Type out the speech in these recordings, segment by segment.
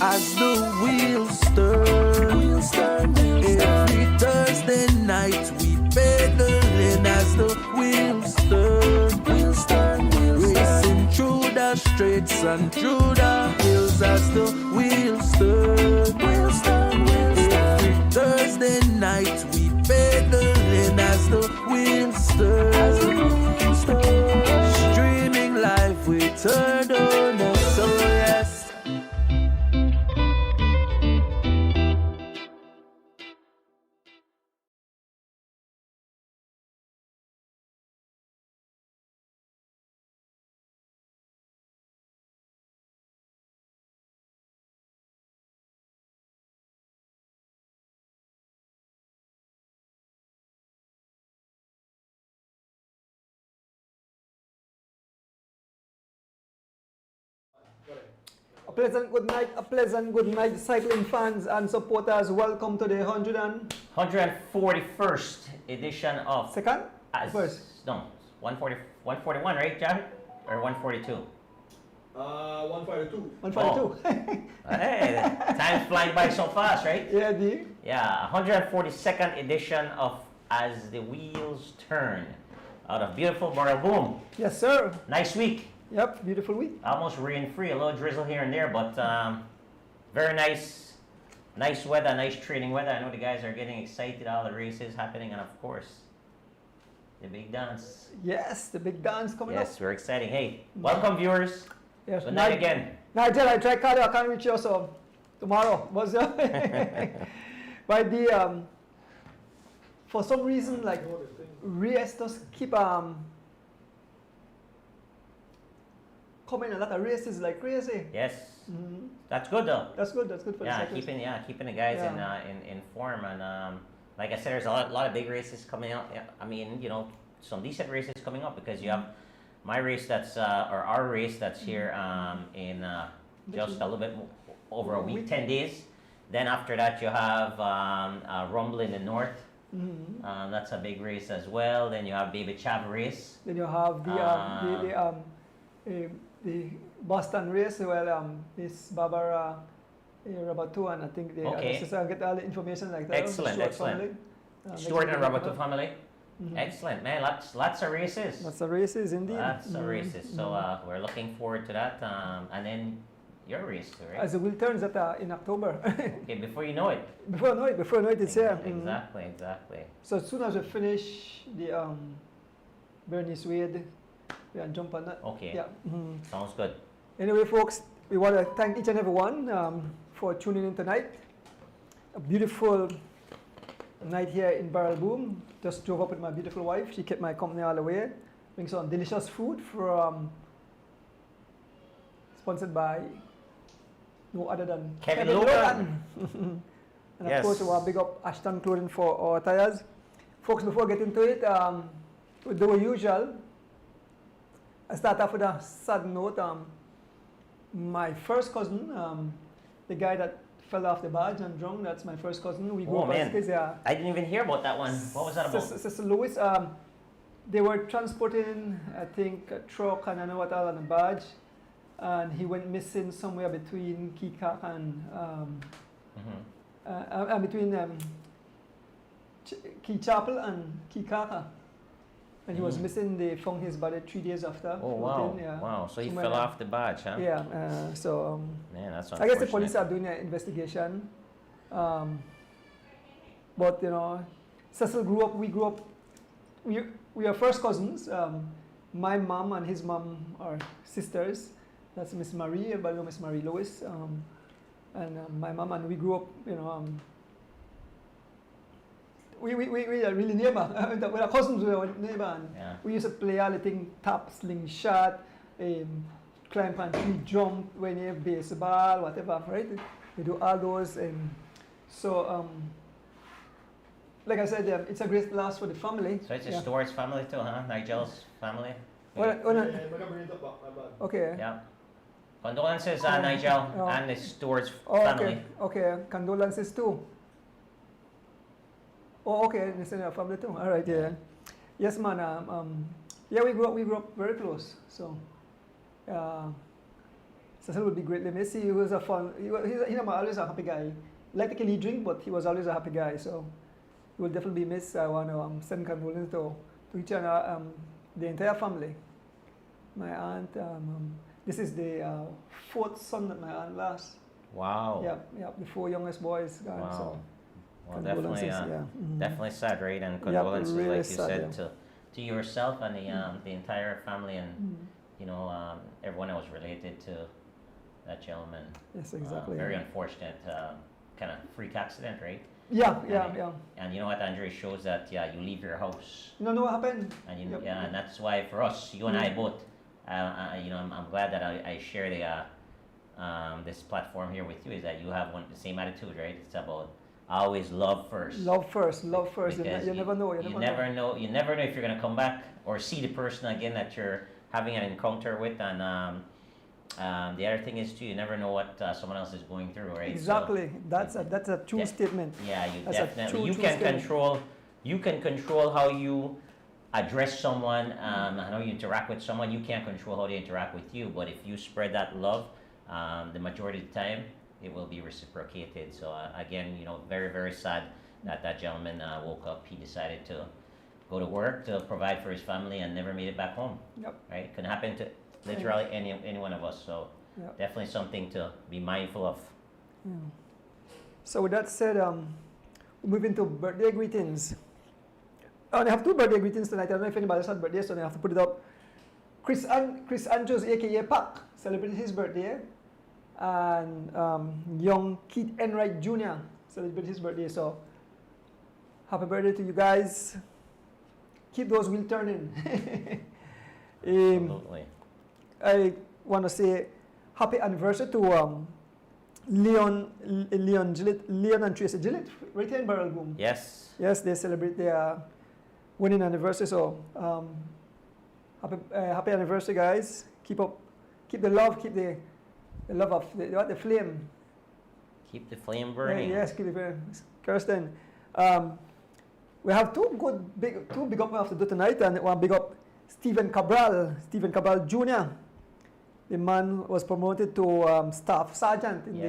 as the wheels turn. Every Thursday night we pedaling as the wheels turn. Racing through the streets and through the hills as the wheels turn. Every Thursday night we pedaling as the wheels turn. Streaming live we turn on us, so yes. A pleasant good night, cycling fans and supporters. Welcome to the 141st edition of second? First? No, 141, right, John? Or 142? 142. 142. Hey, time's flying by so fast, right? Yeah, D. Yeah, 142nd edition of As the Wheels Turn out of beautiful Boom. Yes, sir. Nice week. Yep, beautiful week. Almost rain-free, a little drizzle here and there, but very nice weather, nice training weather. I know the guys are getting excited, all the races happening, and of course, the big dance. Yes, the big dance coming up. Yes, we're exciting. Hey, welcome viewers. Yes, Good night again. Nigel, I tried calling, I can't reach you, so tomorrow. Was by the for some reason, like race just keep coming a lot of races like crazy. Yes, that's good though. That's good for the cyclists. Keeping the guys in form, and like I said, there's a lot of big races coming out. I mean, you know, some decent races coming up because you have my race that's or our race that's here in just a little bit over a week, 10 days. Then after that you have Rumble in the North. That's a big race as well. Then you have Baby Chav race. Then you have the Boston race. Well, Miss Barbara Rabatu, and I think they get all the information like that. Excellent. Stuart and Rabatu family. Excellent, man. Lots of races. Lots of races, indeed. Lots of races. So we're looking forward to that. And then your race, right? As the wheel turns in October. Okay, before you know it. Before I know it, it's here. Exactly. So as soon as we finish the Bernice Wade, we can jump on that. Okay. Yeah. Sounds good. Anyway, folks, we want to thank each and every one for tuning in tonight. A beautiful night here in Barrel Boom. Just drove up with my beautiful wife. She kept my company all the way. Bring some delicious food from sponsored by no other than Kevin Logan. And of course, we want to big up Ashton Clothing for our tires. Folks, before getting to it, we do the usual. I start off with a sad note. My first cousin, the guy that fell off the barge and drowned, that's my first cousin. We grew up as kids. Yeah. I didn't even hear about that one. What was that about? Sister Louis, they were transporting, I think, a truck and I don't know what all on a barge. And he went missing somewhere between Keekak and between Key Chapel and Keekaka. And he was missing. They found his body 3 days after. Oh, wow. Yeah. Wow. So he fell off the barge, huh? Yeah. Man, that's I guess the police are doing an investigation. But, you know, Cecil we grew up, we are first cousins. My mom and his mom are sisters. That's Miss Marie, everybody know Miss Marie Lewis. And my mom, and we grew up, you know, we are really neighbor. With our cousins, we were neighbor. And we used to play all the thing, tap, slingshot, climb on tree, jump, when you have baseball, whatever, right? We do all those. And so, like I said, it's a great loss for the family. So it's a Stuart's family too, huh? Nigel's family? Okay. Yeah. Condolences, Nigel, and the Stuart's family. Okay. Condolences too. Oh, okay. It's in our family too. All right. Yeah. Yes, man. Yeah, we grew up very close. So, Cecil will be greatly missed. He was a fun, he's always a happy guy. He liked to kill drink, but he was always a happy guy. So he will definitely be missed. I want to send condolences to each and the entire family. My aunt, this is the fourth son that my aunt lost. Wow. Yep, the 4 youngest boys gone. Wow. So Well, definitely, Mm-hmm. definitely sad, right? And condolences, really like you sad, said, to yourself and the entire family, and you know, everyone that was related to that gentleman. Yes, exactly. Very unfortunate, kind of freak accident, right? Yeah. And you know what, Andre, shows that you leave your house, You know what happened? and you, Yep. and that's why for us, you and I both, you know, I'm glad that I share this platform here with you. Is that you have the same attitude, right? It's about always love first. Love first. Because You never know. You never know if you're gonna come back or see the person again that you're having an encounter with, and the other thing is too, you never know what someone else is going through, right? Exactly. So, that's a true statement. yeah, you That's a definitely true you can statement. control how you address someone, and how you interact with someone. You can't control how they interact with you, but if you spread that love, the majority of the time it will be reciprocated. So again, you know, very, very sad that gentleman woke up. He decided to go to work to provide for his family and never made it back home. Yep. Right? Can happen to literally any one of us. So Yep. definitely something to be mindful of. Yeah. So with that said, we move into birthday greetings. I have 2 birthday greetings tonight. I don't know if anybody else had birthday, so I have to put it up. Chris Andrews, aka Pac, celebrated his birthday, and young Keith Enright Jr. celebrated his birthday. So happy birthday to you guys. Keep those wheels turning. Absolutely. I want to say happy anniversary to Leon and Tracy Gillett, right here in Barrel Boom. Yes. Yes, they celebrate their wedding anniversary. So happy anniversary, guys. Keep the love, keep the love of the flame. Keep the flame burning. Yes, keep it burning. Kirsten, we have two big up we have to do tonight, and one big up Stephen Cabral Jr. The man was promoted to staff sergeant in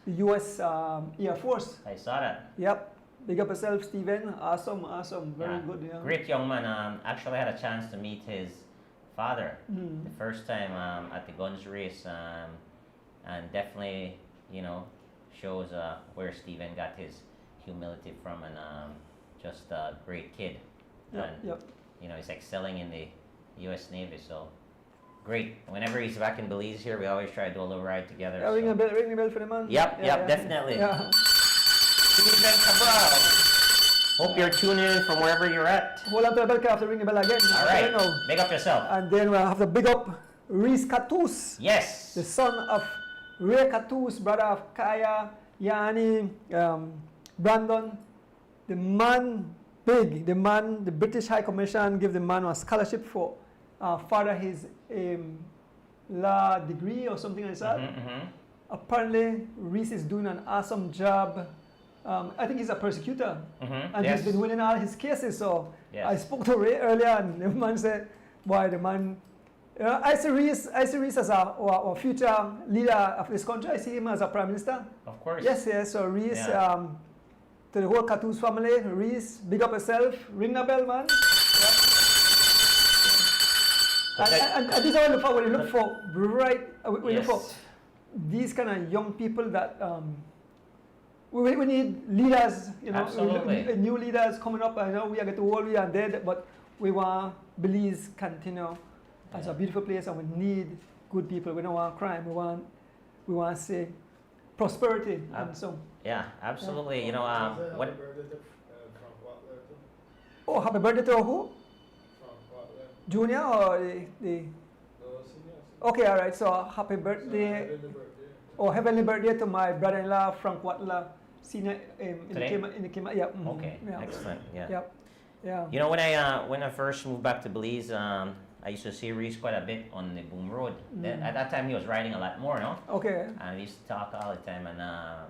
the U.S. Air Force. I saw that. Yep. Big up yourself, Stephen. Awesome. Very good. Yeah. Great young man. Actually, I had a chance to meet his father the first time at the guns race, and definitely, you know, shows where Stephen got his humility from, and just a great kid. Yep. You know, he's excelling in the U.S. Navy, so great. Whenever he's back in Belize here, we always try to do a little ride together. Yeah, ring the bell for the man. Yep, definitely. Yeah. Stephen Cabral. Hope you're tuning in from wherever you're at. Hold on to the bell, I have to ring the bell again. All right, Now. big up yourself. And then we'll have to big up Reese Catus, Yes. the son of Ray Catus, brother of Kaya, Yani, Brandon. The man big, the British High Commission give the man a scholarship for further his law degree or something like that. Apparently, Reese is doing an awesome job. I think he's a prosecutor, and he's been winning all his cases. So I spoke to Ray earlier, and the man said, "Boy, the man, I see Reese as a future leader of this country. I see him as a prime minister." Of course. Yes. So Reese, to the whole Catus family, Reese, big up yourself. Ring the bell, man. And this is what we look for. When you look for we look for these kind of young people that. We need leaders, you know, new leaders coming up. I know we are getting old, we are dead, but we want Belize continue as a beautiful place, and we need good people. We don't want crime. We want to say prosperity, and so. Yeah, absolutely. You know, what? Oh, happy birthday to who? Junior or the? Okay, all right. So happy birthday. Oh, heavenly birthday to my brother-in-law, Frank Watler, senior in the Kima. Yeah. Okay, excellent. Yeah. Yeah. You know, when I first moved back to Belize, I used to see Reese quite a bit on the Boom Road. At that time, he was riding a lot more, no? Okay. And we used to talk all the time, and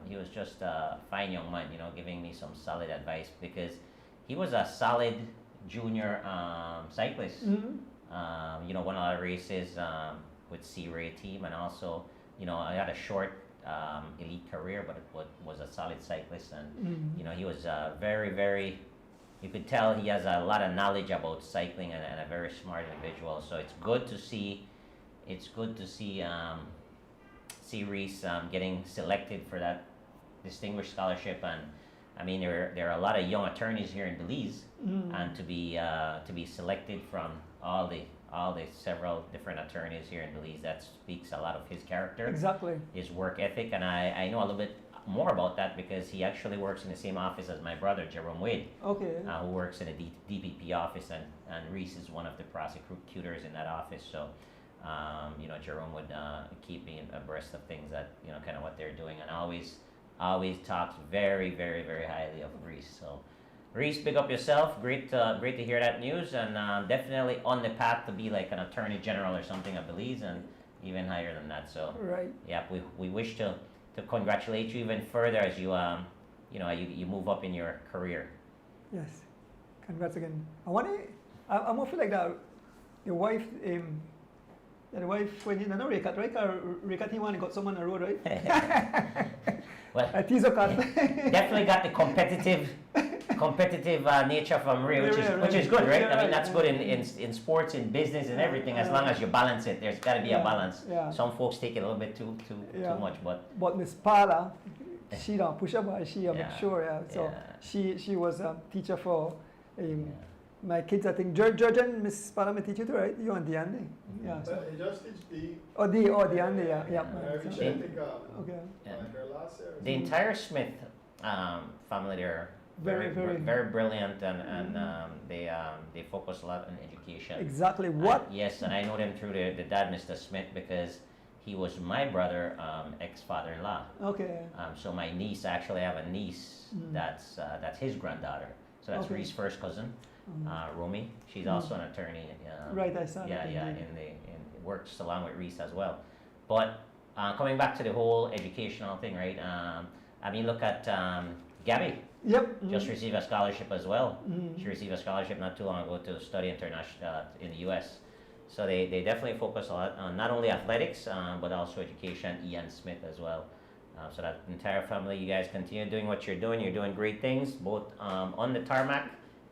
he was just a fine young man, you know, giving me some solid advice, because he was a solid junior cyclist. You know, won a lot of races with C-Ray team, and also you know, I had a short elite career, but was a solid cyclist, and you know, he was very, very. You could tell he has a lot of knowledge about cycling and a very smart individual. So it's good to see. It's good to see see Reese getting selected for that distinguished scholarship, and I mean there are a lot of young attorneys here in Belize, and to be selected from all the several different attorneys here in Belize, that speaks a lot of his character, Exactly. his work ethic, and I know a little bit more about that because he actually works in the same office as my brother Jerome Wade, Okay. who works in a DPP office, and Reese is one of the prosecutors in that office. So, you know, Jerome would keep me abreast of things that, you know, kind of what they're doing, and always talks very, very, very highly of Reese. So, Reese, big up yourself. Great to hear that news, and definitely on the path to be like an attorney general or something, I believe, and even higher than that. So, Right. yeah, we wish to congratulate you even further as you you know, you move up in your career. Yes. Congrats again. I more feel like that the wife the wife when you know Rekat, right? Rekat he got someone on the road, right? Well, A teaser cut. definitely got the competitive nature from Ray, which is good, right? I mean, that's good in sports, in business, and everything. As long as you balance it, there's got to be a balance. Yeah. Some folks take it a little bit too much, But Miss Paula, she don't push up, but she make Yeah. sure. Yeah. So she was a teacher for my kids. I think George and Miss Paula may teach you too, right? You and Deanne. Yeah. So. He just teach the. Deanne. Yeah. I reached, I think, Okay. her last year. the entire Smith family, they're Very, very brilliant, and they focus a lot on education. Exactly. What? Yes, and I know them through the dad, Mr. Smith, because he was my brother, ex-father-in-law. Okay. So my niece, I actually have a niece that's his granddaughter. So that's Okay. Reese's first cousin, Romy. She's also an attorney. Right, I saw Yeah, that. yeah, indeed. works along with Reese as well. But coming back to the whole educational thing, right? I mean, look at Gabby. Yep. Just received a scholarship as well. She received a scholarship not too long ago to study international in the U.S. So they definitely focus a lot on not only athletics, but also education. Ian Smith as well. So that entire family, you guys continue doing what you're doing. You're doing great things, both on the tarmac,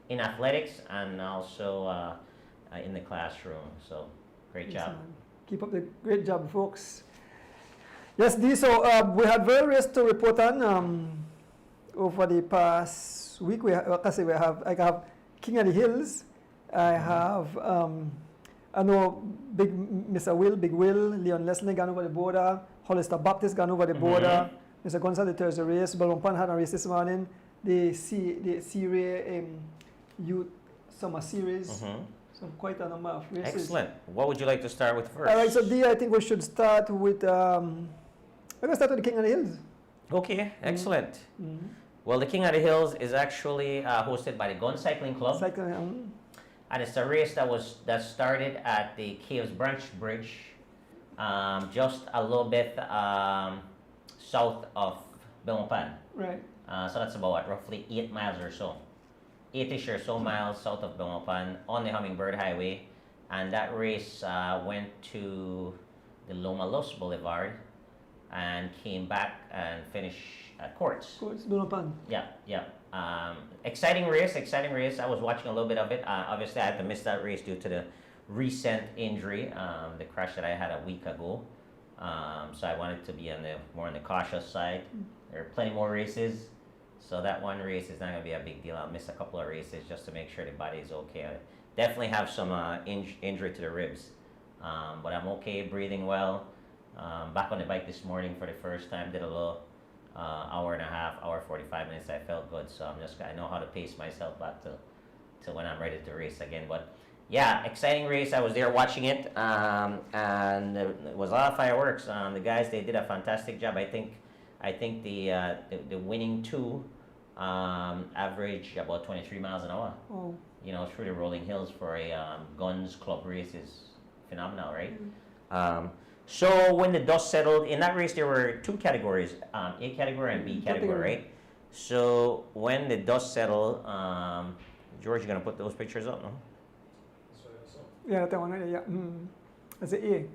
in athletics, and also in the classroom. So great job. Excellent. Keep up the great job, folks. Yes, Dee. So we had various to report on over the past week. I have King of the Hills. I have I know Big Will, Leon Leslie gone over the border. Hollister Baptist gone over the border. Mr. Gonzalez, there's a race. Balumpan had a race this morning. The Syria Youth Summer Series. So quite a number of races. Excellent. What would you like to start with first? All right, so Dee, I think we should start with we're gonna start with the King of the Hills. Okay, excellent. Well, the King of the Hills is actually hosted by the Gun Cycling Club, Cycling, and it's a race that started at the Caves Branch Bridge, just a little bit south of Belmopan. right. So that's about what, roughly 8 miles or so. 8-ish or so miles south of Belmopan on the Hummingbird Highway. And that race went to the Loma Los Boulevard and came back and finished at Courts. Courts, Belmopan. Yeah. Exciting race. I was watching a little bit of it. Obviously, I had to miss that race due to the recent injury, the crash that I had a week ago. So I wanted to be more on the cautious side. There are plenty more races. So that one race is not going to be a big deal. I'll miss a couple of races just to make sure the body is okay. I definitely have some injury to the ribs. But I'm okay, breathing well. Back on the bike this morning for the first time, did a little hour and a half, hour 45 minutes. I felt good. So I know how to pace myself back to when I'm ready to race again. But yeah, exciting race. I was there watching it, and it was a lot of fireworks. The guys, they did a fantastic job. I think the winning two average about 23 miles an hour. Oh. You know, through the rolling hills for a guns club race is phenomenal, right? So when the dust settled, in that race there were two categories, A category and B category, right? So when the dust settled, George, you gonna put those pictures up, no? Yeah, that one, yeah. That's an A.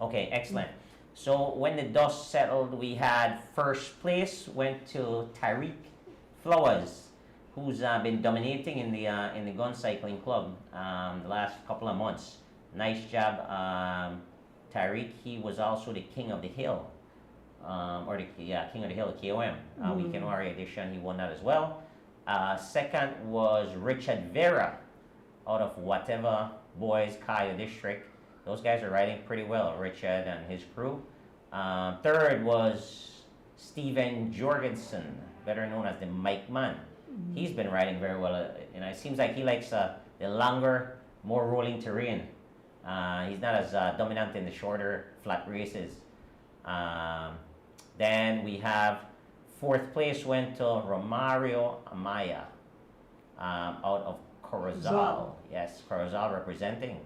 Okay, excellent. So when the dust settled, we had first place went to Tariq Flowers, who's been dominating in the gun cycling club the last couple of months. Nice job, Tariq. He was also the king of the hill, king of the hill, KOM, Weekend Warrior edition. He won that as well. Second was Richard Vera, out of whatever boys Kaya district. Those guys are riding pretty well, Richard and his crew. Third was Steven Jorgensen, better known as the Mike Man. He's been riding very well. It seems like he likes the longer, more rolling terrain. He's not as dominant in the shorter, flat races. Then we have fourth place went to Romario Amaya, out of Corozal. Yes, Corozal representing.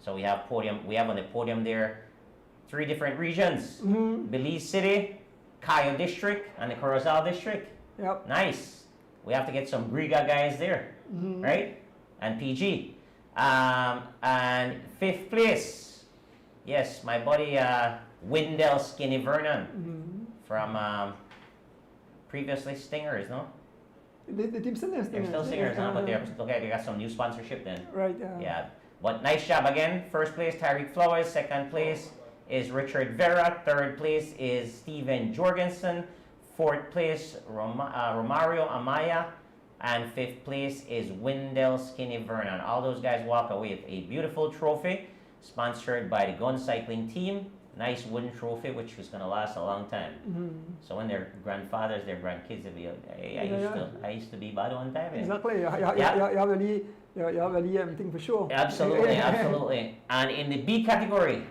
So we have podium. We have on the podium there 3 different regions: Belize City, Cayo District, and the Corozal District. Yep. Nice. We have to get some Griga guys there, right? And PG. And fifth place, yes, my buddy Windell Skinny Vernon from previously Stingers, no? The team still there. They're still Stingers now, but they got some new sponsorship then. Right. Yeah. But nice job again. First place, Tariq Flowers. Second place is Richard Vera. Third place is Steven Jorgensen. Fourth place, Romario Amaya. And fifth place is Windell Skinny Vernon. All those guys walk away with a beautiful trophy sponsored by the gun cycling team. Nice wooden trophy, which is going to last a long time. So when their grandfathers, their grandkids will be, hey, I used to be bad one time. Exactly. You have really everything for sure. Absolutely, absolutely. And in the B category,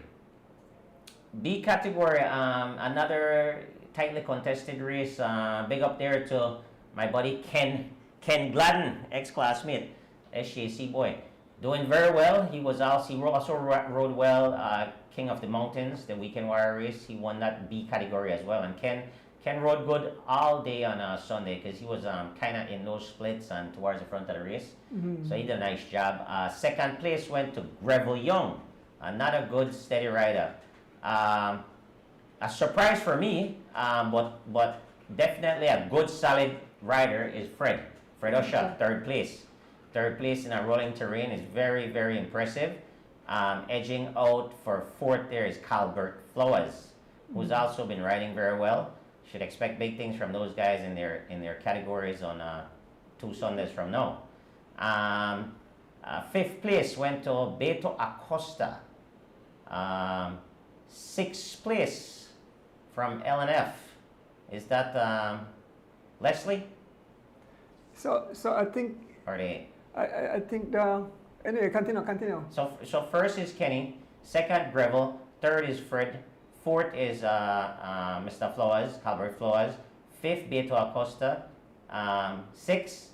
another tightly contested race. Big up there to my buddy Ken Gladden, ex-classmate, SJC boy, doing very well. He also rode well. King of the Mountains, the Weekend Warrior race. He won that B category as well. And Ken rode good all day on Sunday because he was kind of in those splits and towards the front of the race. So he did a nice job. Second place went to Greville Young, another good steady rider. A surprise for me, but definitely a good solid rider is Fred Usher, third place. Third place in a rolling terrain is very, very impressive. Edging out for fourth there is Calbert Flowers, who's also been riding very well. Should expect big things from those guys in their categories on 2 Sundays from now. Fifth place went to Beto Acosta. Sixth place from LNF. Is that Leslie? So I think. Or they? I think anyway, continue. So first is Kenny, second Greville, third is Fred, fourth is Mr. Flowers, Calvert Flowers, fifth Beto Acosta, sixth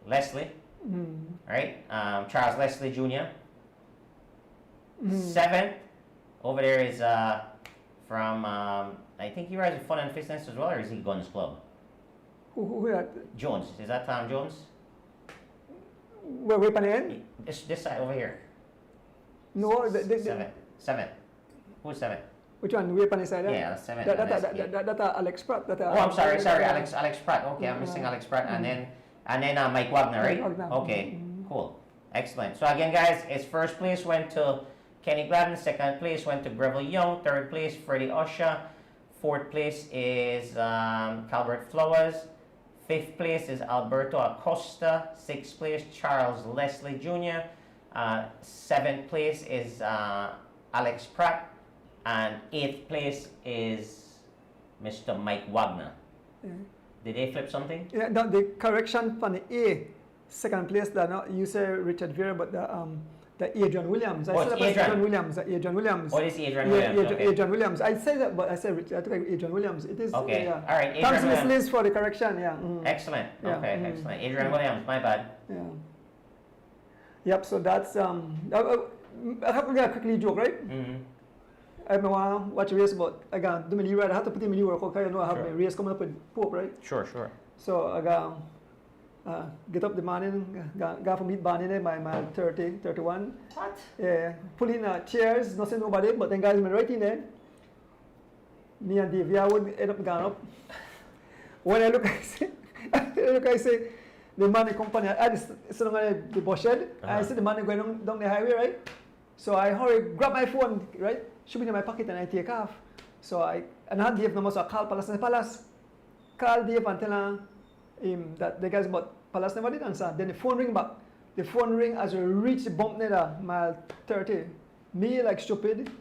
Leslie, right? Charles Leslie Jr. Seventh over there is from I think he rides with Fun and Fitness as well, or is he Guns Club? Who that? Jones. Is that Tom Jones? Where on the end? This side over here. No, Seven. Who's seven? Which one? Way on the side? Yeah, that's seven. That Alex Pratt. I'm sorry, Alex Pratt. Okay, I'm missing Alex Pratt, and then Mike Wagner, right? Okay, cool, excellent. So again, guys, his first place went to Kenny Gladden, second place went to Greville Young, third place Freddie Usher, fourth place is Calvert Flowers. Fifth place is Alberto Acosta. Sixth place, Charles Leslie Jr. Seventh place is Alex Pratt. And eighth place is Mr. Mike Wagner. Yeah. Did they flip something? Yeah, no, the correction from the A, second place, you say Richard Vera, but the Adrian Williams. It's Adrian Williams. Adrian Williams. Oh, it is Adrian Williams. Okay. Adrian Williams. I said that, but I said I took Adrian Williams. It is. Okay. Yeah. All right. Thanks, Miss Liz, for the correction. Yeah. Excellent. Yeah. Okay. Excellent. Adrian Williams. My bad. Yeah. Yep. So that's I have to quickly joke, right? I want to watch a race, but again, do many ride. I have to put in many work. Okay, I know I have my race coming up with Pope, right? Sure. So I got get up the morning, go for meet Barney there by 30, 31. What? Yeah, pull in chairs, not saying nobody, but then guys been right in there. Me and Dave, I would end up going up. When I look, I say, the man in company, I just sit on the bus shed, I see the man going down the highway, right? So I hurry, grab my phone, right? Shoot it in my pocket and I take off. So I had Dave number, so I call Palace and Palace. Call Dave and tell him that the guys about Palace never did answer. Then the phone ring back. The phone ring as we reach the bump near mile 30. Me like stupid.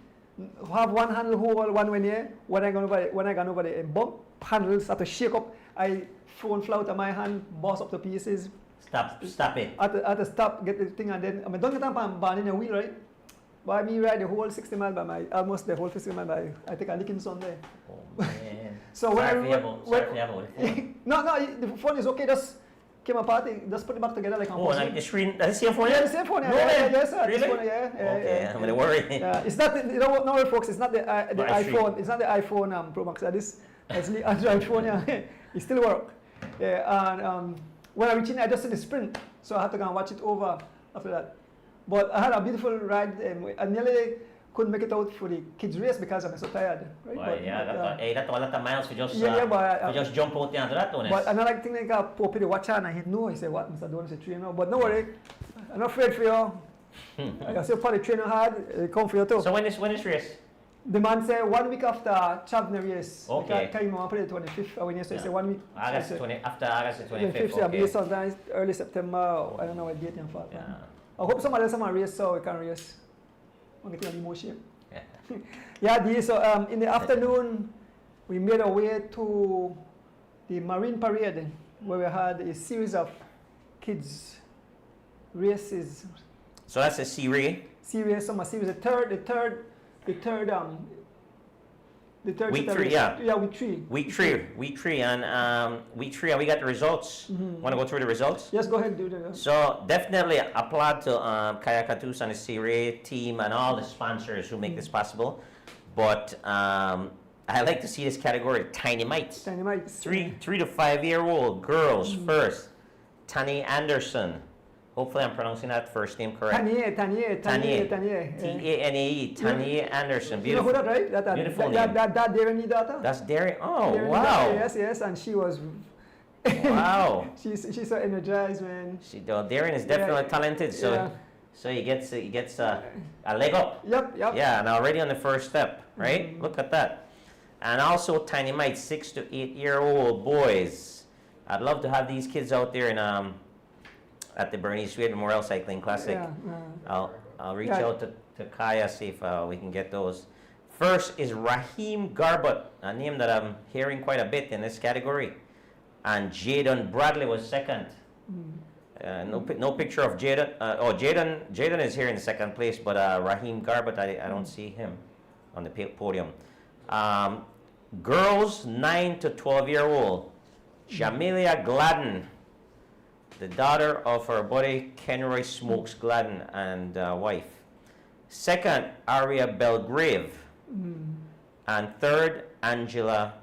Have one handle hold one way near. When I gone over the bump, handles start to shake up. I phone fly out of my hand, bust up to pieces. Stop it. I had to stop, get the thing, and then I don't get up and ban in a wheel, right? But me ride the whole 60 mile by almost the whole 60 mile by, I think I lick in Sunday. Oh man. So sorry when I the phone is okay, just came apart, just put it back together like a oh, like the screen, that's the same phone? Yeah, the same phone, yeah. No, Yes, sir. really? This phone, Okay, I'm gonna worry. It's not, you know what, no, folks, it's not the iPhone, it's not the iPhone Pro Max, it's the Android phone, yeah. It still works. Yeah, and when I reached in, I just did the sprint, so I had to go and watch it over after that. But I had a beautiful ride, I nearly couldn't make it out for the kids' race because I'm so tired. Right? Well, but, yeah, that's a lot of miles for just, but just jump out there and do that, don't it? But another thing, like, Poppy the watcher, and I hit no, he said, what, Mr. Donis, the trainer? But no worry, I'm not afraid for you. I say, probably trainer hard, come for you too. So when is race? The man said 1 week after Chavner race. Okay. Can you put it 25th? When you say, say 1 week. August 20, after August 25th. 25th, yeah, Okay. but sometimes early September, I don't know what date you fall. Yeah. I hope somebody else can race so we can race. I'm getting any more shape. Yeah. Yeah, so in the afternoon, we made our way to the Marine Parade, where we had a series of kids races. So that's a C-Ray. Series, the third Week set of 3, race. yeah. Yeah, week 3. Week 3, and week 3, and we got the results. Want to go through the results? Yes, go ahead, do that. So definitely applaud to Kayak Katus and the C-Ray team and all the sponsors who make this possible. But I like to see this category, Tiny Mites. Tiny Mites. 3 to 5 year old girls first. Tani Anderson. Hopefully I'm pronouncing that first name correct. Tanya. T-A-N-A-E. Tani Anderson. You know who Beautiful. that, right? Beautiful name. That Darren daughter? That's Darren. Oh, Darren wow. daughter, yes, and she was... Wow. She's so energized, man. Darren is definitely talented, so so he gets a leg up. Yep. Yeah, and already on the first step, right? Look at that. And also Tiny Mites, 6 to 8 year old boys. I'd love to have these kids out there in at the Bernice Memorial Cycling Classic. I'll reach out to Kaya, see if we can get those. First is Raheem Garbutt, a name that I'm hearing quite a bit in this category. And Jaden Bradley was second. No picture of Jaden. Jaden is here in second place, but Raheem Garbutt, I don't see him on the podium. Girls 9 to 12 year old. Jamelia Gladden, the daughter of our buddy Kenroy Smokes Gladden and wife. Second, Aria Belgrave. And third, Angela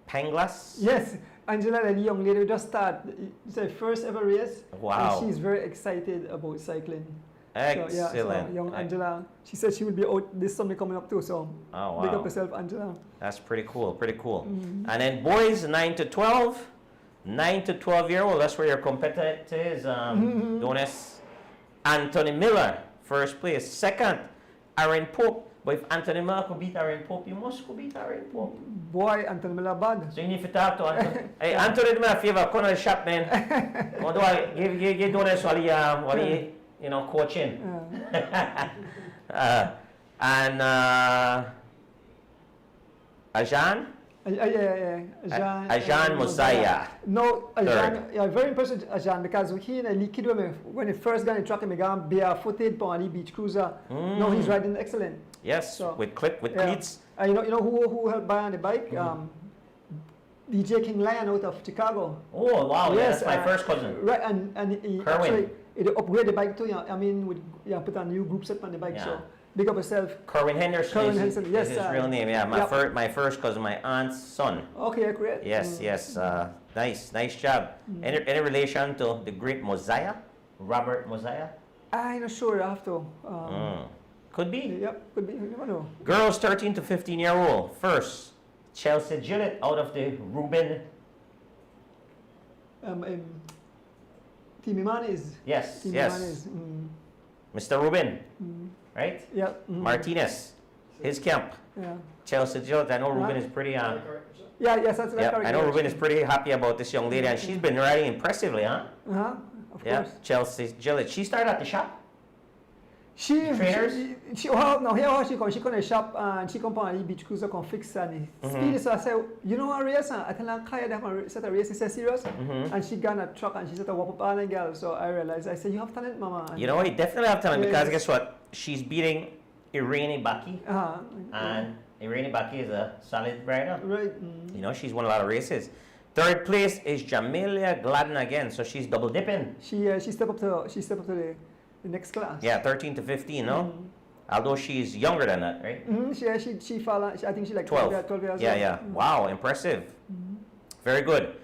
Panglas. Yes, Angela, the young lady, just started. It's her first ever race. Wow. And she's very excited about cycling. Excellent. So young Angela, she said she will be out this summer coming up too. So big up yourself, Angela. That's pretty cool. And then boys 9 to 12. 9 to 12 year old, that's where your competitor is, Donis. Anthony Miller, first place. Second, Aaron Pope. But if Anthony Miller could beat Aaron Pope, you must could beat Aaron Pope. Boy, Anthony Miller bad. So you need to talk to Anthony. Hey, Anthony, do me a favor, come to the shop, man. What do I give Donis while he coaching? And Ajan? Ajan Mosiah. No, Ajan, very impressed with Ajan because he and a kid when he first got in track, he got barefooted on the beach cruiser. Now he's riding excellent. Yes, so, with cleats. You know who helped buy on the bike? DJ King Lion out of Chicago. Oh wow! Yes, that's my first cousin. Right, and he actually upgraded the bike too. I mean, put a new group set on the bike. Yeah. So big up yourself. Kerwin Henderson. Yes, his real name. Yeah, my first cousin, my aunt's son. Okay, great. Yes. Nice job. Any relation to the great Mosiah, Robert Mosiah? I'm not sure. I have to. Could be. Yep, could be. You never know. Girls 13 to 15 year old. First, Chelsea Gillett out of the Ruben. Team Imanes. Yes, Team yes. Imanes. Mr. Ruben, right? Yeah. Martinez, his camp. Yeah. Chelsea Gillett. I know Ruben Right. is pretty. Yes, that's Yeah, correct. I know Ruben is pretty happy about this young lady, and she's been riding impressively, huh? Of Yeah, course. Chelsea Gillett. She started at the shop. Trainers? No, here how she come. She come to the shop and she come on the beach cruiser come fix and speed. So I say, you know what race? I tell her, Kaya, they have a set a race. He says serious, and she got a truck and she said, "Whoop up on a girl." So I realized. I said, "You have talent, Mama." And You know, you definitely have talent Yes. because guess what? She's beating Irene Baki, Uh-huh. and Irene Baki is a solid rider. Right. You know, she's won a lot of races. Third place is Jamelia Gladden again, so she's double dipping. She stepped up to the next class. Yeah, 13 to 15, no? Although she's younger than that, right? She fall. I think she like 12. 12 years Yeah, old. yeah. Wow, impressive. Very good.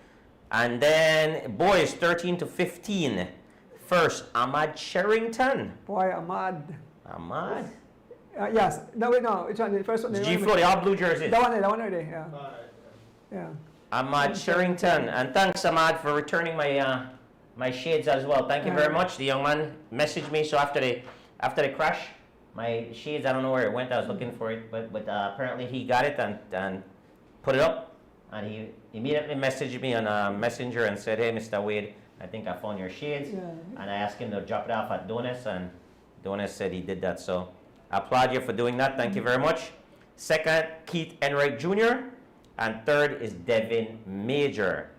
And then boys, 13 to 15. First, Ahmad Sherrington. Boy, Ahmad. Ahmad? Yes. No, wait, no. Which one? The first one. the G one Flow, the all blue jerseys. That one already. Yeah. Yeah. Ahmad Sherrington. And thanks, Ahmad, for returning my shades as well. Thank you very much. The young man messaged me, so after the crash, my shades, I don't know where it went. I was looking for it, but apparently he got it and put it up. And he immediately messaged me on Messenger and said, "Hey, Mr. Wade, I think I found your shades." Yeah. And I asked him to drop it off at Donis, and Donis said he did that. So I applaud you for doing that. Thank you very much. Second, Keith Enright Jr. And third is Devin Major.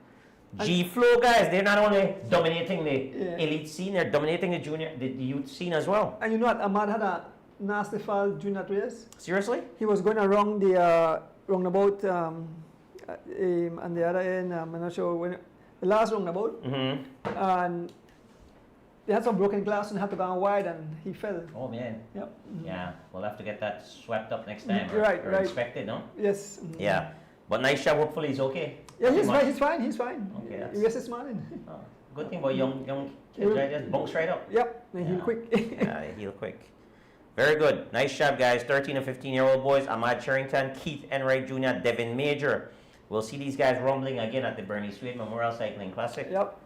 G-Flow guys, they're not only dominating the elite scene, they're dominating the youth scene as well. And you know what? Ahmad had a nasty fall during that race. Seriously? He was going around the roundabout and the other end. I'm not sure when the last roundabout, and they had some broken glass and had to go wide, and he fell. Oh man. Yep. Yeah, we'll have to get that swept up next time. Right, or right. inspected, no? Yes. Yeah. But nice job. Hopefully he's okay. Yeah, Nothing much. he's fine. He's fine. Okay, that's- He was this morning. Oh, good thing about young kids, right? Just bunks right up. Yep. And he'll Yeah. quick. Yeah, they heal quick. Very good. Nice job, guys. 13 and 15-year-old boys. Ahmad Sherrington, Keith Enright Jr., Devin Major. We'll see these guys rumbling again at the Bernice Memorial Cycling Classic. Yep.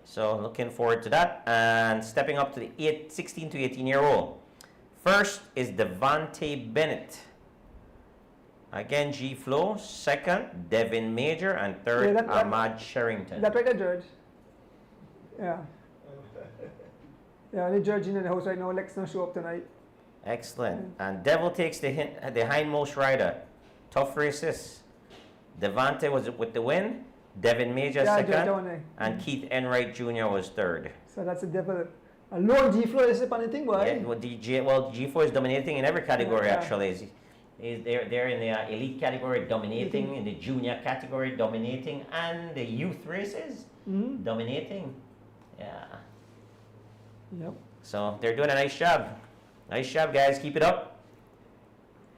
So looking forward to that. And stepping up to the 16 to 18-year-old. First is Devante Bennett. Again, G-Flow. Second, Devin Major. And third, Yeah, Ahmad Sherrington. That right there, George. Yeah. Yeah, the judge in the house right now. Lex not show up tonight. Excellent. And Devil takes the hindmost rider. Tough races. Devante was with the win. Devin Major Yeah, second. George down there. And Keith Enright Jr. was third. So that's the devil. A low G-Flow is up on the thing, boy. Yeah, well, G4 is dominating in every category Yeah. actually. They're in the elite category dominating, in the junior category dominating, and the youth races dominating. Yeah. Yep. So they're doing a nice job. Nice job, guys. Keep it up.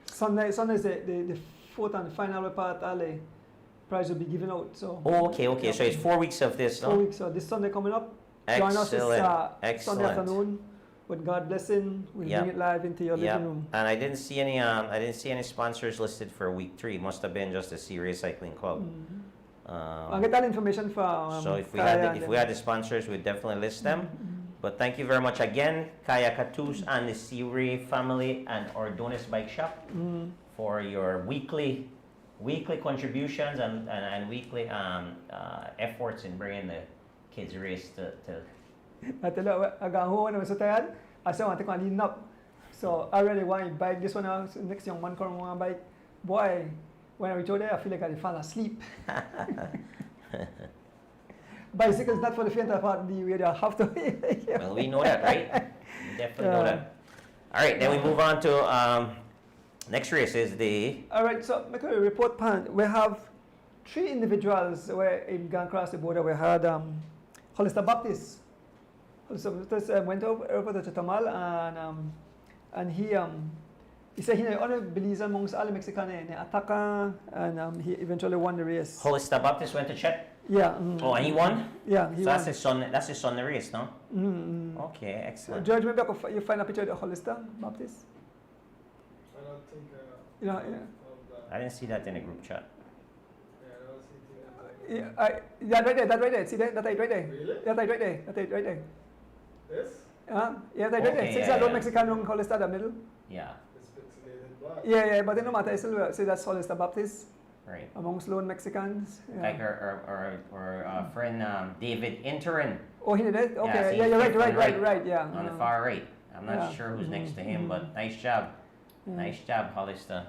Sunday is the fourth and final part. All the prize will be given out. So. Oh, okay. Yep. So it's 4 weeks of this, 4 no? weeks. So this Sunday coming up. Join us this Excellent. Sunday afternoon. With God blessing, we'll bring it live into your living room. And I didn't see any sponsors listed for week 3. Must have been just a Serious Cycling Club. I'll get that information for. So if we Kaya had the sponsors, we'd definitely list them. But thank you very much again, Kaya Katus and the Seaway family and Ordonis Bike Shop for your weekly contributions and weekly efforts in bringing the kids race to. I tell you, I got home and I was so tired. I said I want to clean up. So I really want to bike this one out. Next young man come on bike. Boy, when I reach out there, I feel like I fall asleep. Bicycle is not for the faint of heart. The way they have to. Well, we know that, right? We definitely know that. All right, then we move on to next race is the. All right, so make a report pan. We have 3 individuals where in gone across the border. We had Hollister Baptist. Hollister Baptist went over to Chatamal and he said he only believes amongst all the Mexican attacker and he eventually won the race. Hollister Baptist went to Chet. Yeah. Oh, and he won? Yeah, he So won. that's his son the race, no? Okay, excellent. George, maybe you find a picture of the Hollister Baptist? I don't think You know, of that. I didn't see that in the group chat. Yeah, that right there. See that right there? Really? That right there. That right there. This? Yeah, that right there. Okay, Six yeah, alone yeah. Mexican young Hollister the middle. Yeah, It's pixelated black. Yeah, but it no matter. I still say that's Hollister Baptist right. amongst lone Mexicans. Yeah. Like our friend David Interin Oh, he did it? Okay, Yeah, see, yeah, you're fifth on right, yeah. on the far right. I'm not Yeah. sure who's next to him, but nice job. Nice job, Hollister.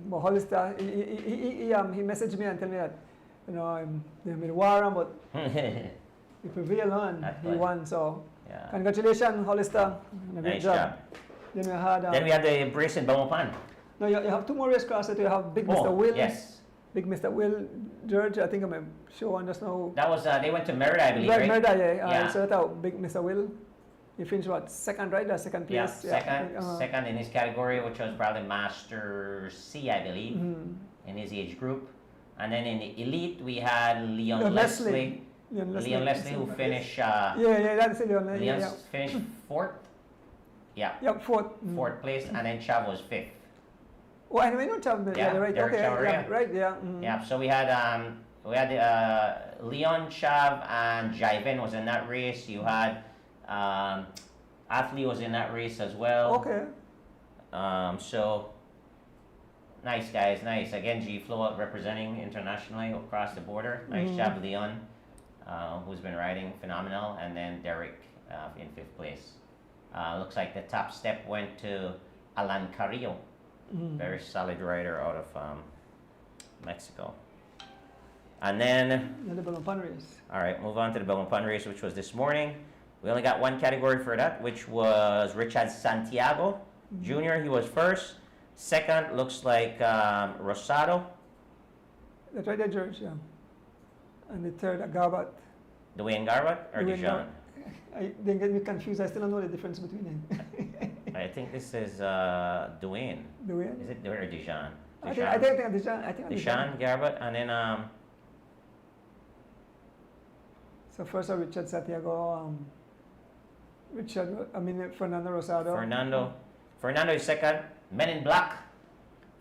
But Hollister, he messaged me and tell me that, you know, they made war, but he prevailed on, That's he good. won, so Yeah. congratulations, Hollister. Great Nice job. job. Then we had, Then we had the brace in Belmopan. no, you have two more race crosses. You have Big Mr. Will. Yes. Big Mr. Will, George, I think I'm sure just now. That was, they went to Merida, I believe, Right, right? Merida, yeah. Yeah. So that's out, Big Mr. Will. He finished what, second, right? That's second Yeah, place. second in his category, which was probably Master C, I believe, Mhm. in his age group. And then in the elite, we had Leon Leon Leslie. Leon Leon Leslie, who finished, Yeah, that's it, Leon. Leon Yeah. finished fourth. Yeah, Yep, fourth. fourth place, and then Chav was fifth. Oh, anyway, no Chav. Yeah, Right. Derek Okay. Chavarria. Yeah, right. Yeah. Yeah, so we had Leon, Chav, and Jiven was in that race. You had Athlete was in that race as well. Okay. So nice guys, nice. Again, G Flow representing internationally across the border. Nice job, Leon, who's been riding phenomenal, and then Derek in fifth place. Looks like the top step went to Alan Carrillo, very solid rider out of Mexico. And then, The Belmopan race. all right, move on to the Belmopan race, which was this morning. We only got one category for that, which was Richard Santiago Jr. He was first. Second looks like Rosado. That's right there, George. Yeah. And the third, Garbat. Dwayne Garbutt or Dwayne Dijon? I didn't get me confused. I still don't know the difference between them. I think this is Dwayne. Dwayne. Is it Dwayne or Dijon? I think Dijon. I think Dijon Garbutt, and then So first, Richard Santiago. Fernando Rosado. Fernando is second. Men in Black.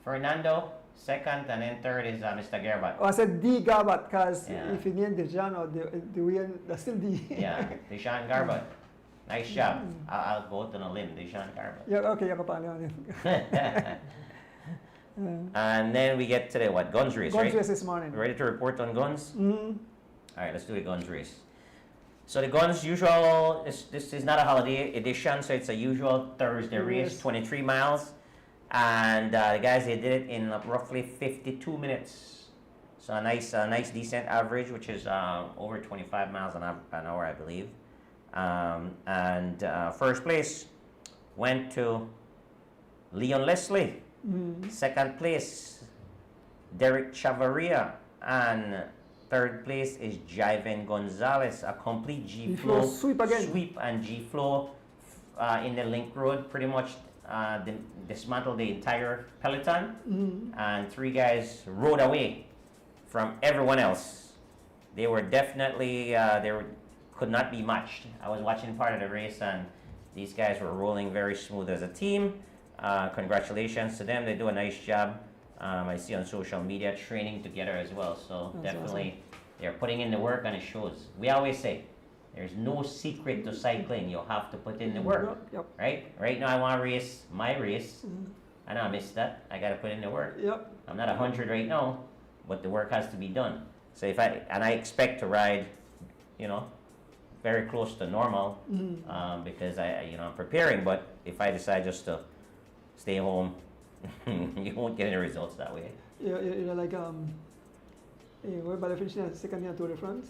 Fernando second, and then third is Mr. Garbutt. Oh, I said D Garbat because Yeah. if you name Dijon or Dwayne, that's still D. Yeah, Dijon Garbutt. Nice job. I'll go out on a limb, Dijon Garbutt. Yeah, okay, And then we get to the guns race, Guns right? race this morning. Ready to report on guns? Mm-hmm. All right, let's do the guns race. So the guns usual, this is not a holiday edition, so it's a usual Thursday race, Yes. 23 miles. And the guys, they did it in roughly 52 minutes. So a nice decent average, which is over 25 miles an hour, I believe. And first place went to Leon Leslie. Second place, Derek Chavarria. And third place is Jiven Gonzalez, a complete G-Flow sweep again. sweep and G-Flow in the link road, pretty much dismantled the entire peloton, and three guys rode away from everyone else. They were definitely, could not be matched. I was watching part of the race, and these guys were rolling very smooth as a team. Congratulations to them, they do a nice job. I see on social media training together as well, so That's definitely they're putting in the work and it shows. We always say, there's no secret to cycling, you have to put in the work, Yep. right? Right now I want to race my race, I know I missed that, I got to put in the work. Yep. I'm not 100 right now, but the work has to be done. So I expect to ride, very close to normal, because I'm preparing, but if I decide just to stay home, you won't get any results that way. We're about to finish the second year Tour de France.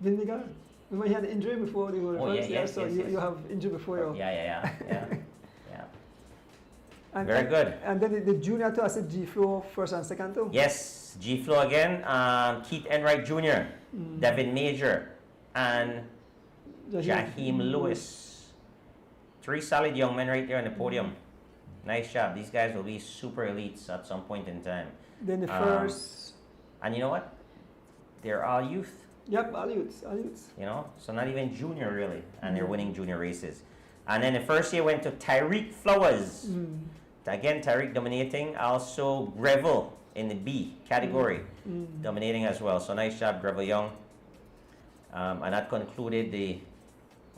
Vindigar. Remember he had injury before the Tour de France? yes, So yes. you have injury before you. Yeah. And, Very good. And then the junior too, I said G-Flow first and second too. Yes, G-Flow again, Keith Enright Jr., Devin Major, and Jaheim Lewis. Three solid young men right there on the podium. Nice job. These guys will be super elites at some point in time. Then the first. And you know what? They're all youth. Yep, all youths. So not even junior really, and they're winning junior races. And then the first year went to Tyreek Flowers. Again, Tyreek dominating. Also Greville in the B category, dominating as well. So nice job, Greville Young. And that concluded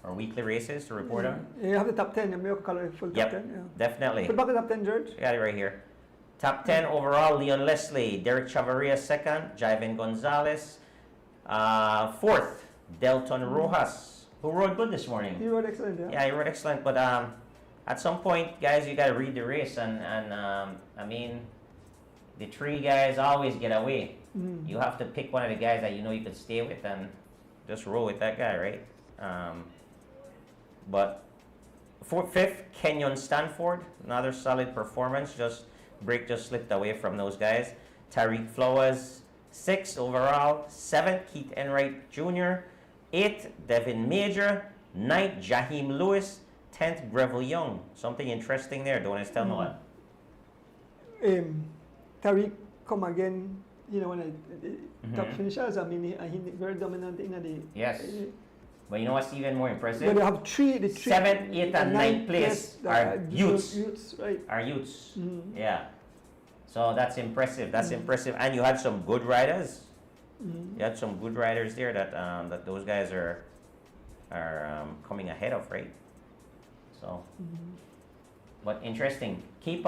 our weekly races to report on. Yeah, you have the top 10, you make a colorful top 10. Yeah. Definitely. Put back the top 10, George. Got it right here. Top 10 overall, Leon Leslie, Derek Chavarria second, Jaiven Gonzalez. Fourth, Delton Rojas, who rode good this morning. He rode excellent, yeah. Yeah, he rode excellent, but at some point, guys, you got to read the race, and I mean, the three guys always get away. You have to pick one of the guys that you know you could stay with and just roll with that guy, right? But fifth, Kenyon Stanford, another solid performance. Break just slipped away from those guys. Tariq Flowers, sixth overall. Seventh, Keith Enright Jr. Eighth, Devin Major. Ninth, Jaheim Lewis. 10th, Greville Young. Something interesting there. Don't tell me what. Tariq come again, you know, when I top finishers. I mean, he very dominant in the. Yes. But you know what's even more impressive? But you have three. 7th, 8th, and 9th place are youths. Youths, right. Are youths. Yeah. So that's impressive. That's impressive. And you had some good riders. You had some good riders there that those guys are coming ahead of, right? So, but interesting. Keep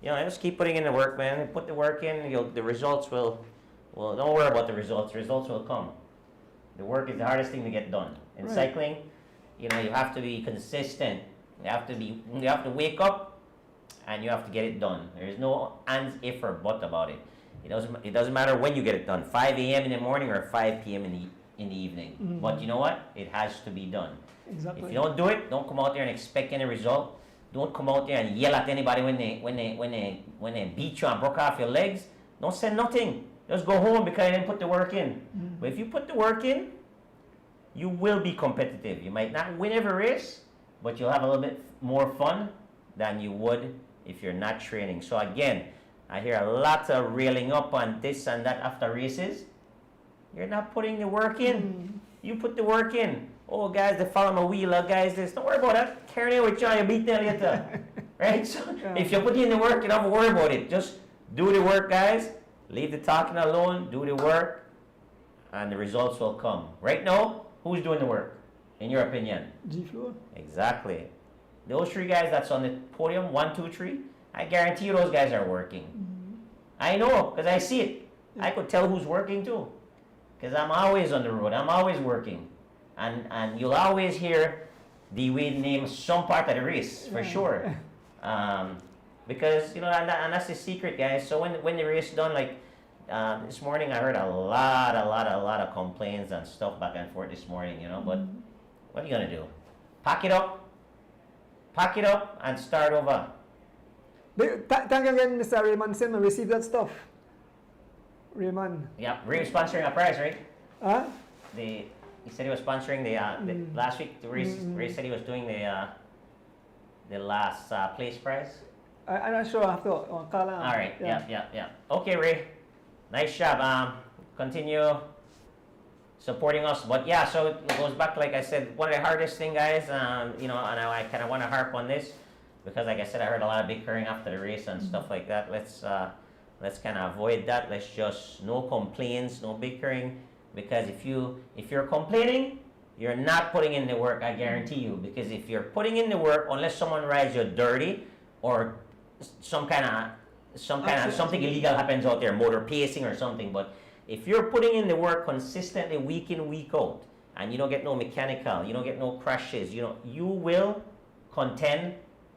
just keep putting in the work, man. Put the work in. The results will. Well, don't worry about the results. The results will come. The work is the hardest thing to get done. In cycling, you have to be consistent. You have to wake up, and you have to get it done. There is no ands, if, or but about it. It doesn't matter when you get it done. 5 a.m. in the morning or 5 p.m. in the evening. But you know what? It has to be done. Exactly. If you don't do it, don't come out there and expect any result. Don't come out there and yell at anybody when they beat you and broke off your legs. Don't say nothing. Just go home because you didn't put the work in. But if you put the work in, you will be competitive. You might not win every race, but you'll have a little bit more fun than you would if you're not training. So again, I hear a lot of railing up on this and that after races. You're not putting the work in. You put the work in. Oh, guys, they follow my wheel. Guys, this. Don't worry about that. Carry it with you. You beat them later. Right? So if you put in the work, you don't have to worry about it. Just do the work, guys. Leave the talking alone. Do the work. And the results will come. Right now, who's doing the work, in your opinion? G-Floor. Exactly. Those three guys that's on the podium, 1, 2, 3, I guarantee you those guys are working. I know, because I see it. I could tell who's working too. Because I'm always on the road. I'm always working. And you'll always hear D. Wade name some part of the race, for sure. Because, and that's the secret, guys. So when the race is done, like this morning, I heard a lot of complaints and stuff back and forth this morning, But what are you going to do? Pack it up, and start over. Thank you again, Mr. Raymond Sim, and receive that stuff. Raymond. Yeah, Ray was sponsoring a prize, right? Huh? He said he was sponsoring the last week. Ray said he was doing the last place prize. I'm not sure. I have to call him. All right. Yeah. Okay, Ray. Nice job. Continue supporting us. But yeah, so it goes back, like I said, one of the hardest thing, guys. And I kind of want to harp on this because, like I said, I heard a lot of bickering after the race and stuff like that. Let's kind of avoid that. Let's just no complaints, no bickering. Because if you're complaining, you're not putting in the work, I guarantee you. Because if you're putting in the work, unless someone rides you dirty or something illegal happens out there, motor pacing or something. But if you're putting in the work consistently, week in, week out, and you don't get no mechanical, you don't get no crashes, you will contend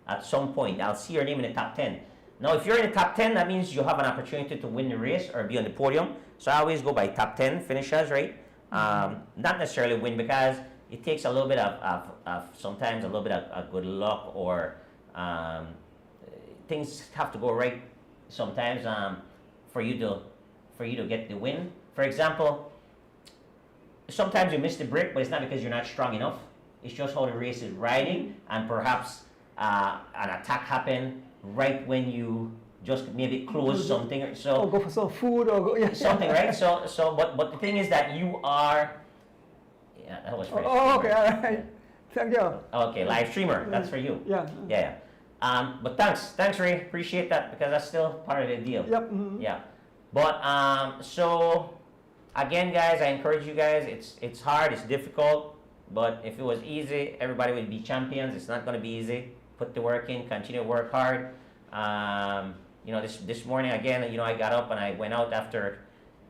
at some point. I'll see your name in the top 10. Now, if you're in the top 10, that means you have an opportunity to win the race or be on the podium. So I always go by top 10 finishers, right? Not necessarily win because it takes a little bit of sometimes a little bit of good luck or things have to go right sometimes for you to get the win. For example, sometimes you miss the break, but it's not because you're not strong enough. It's just how the race is riding, and perhaps an attack happened right when you just maybe close something, or go for some food, or something, right? So, but the thing is that you are. Yeah, that was. Okay, all right. Thank you. Okay, live streamer. That's for you. Yeah. But thanks, Ray. Appreciate that because that's still part of the deal. Yep. Yeah. But so again, guys, I encourage you guys. It's hard. It's difficult. But if it was easy, everybody would be champions. It's not going to be easy. Put the work in. Continue to work hard. This morning again, I got up and I went out after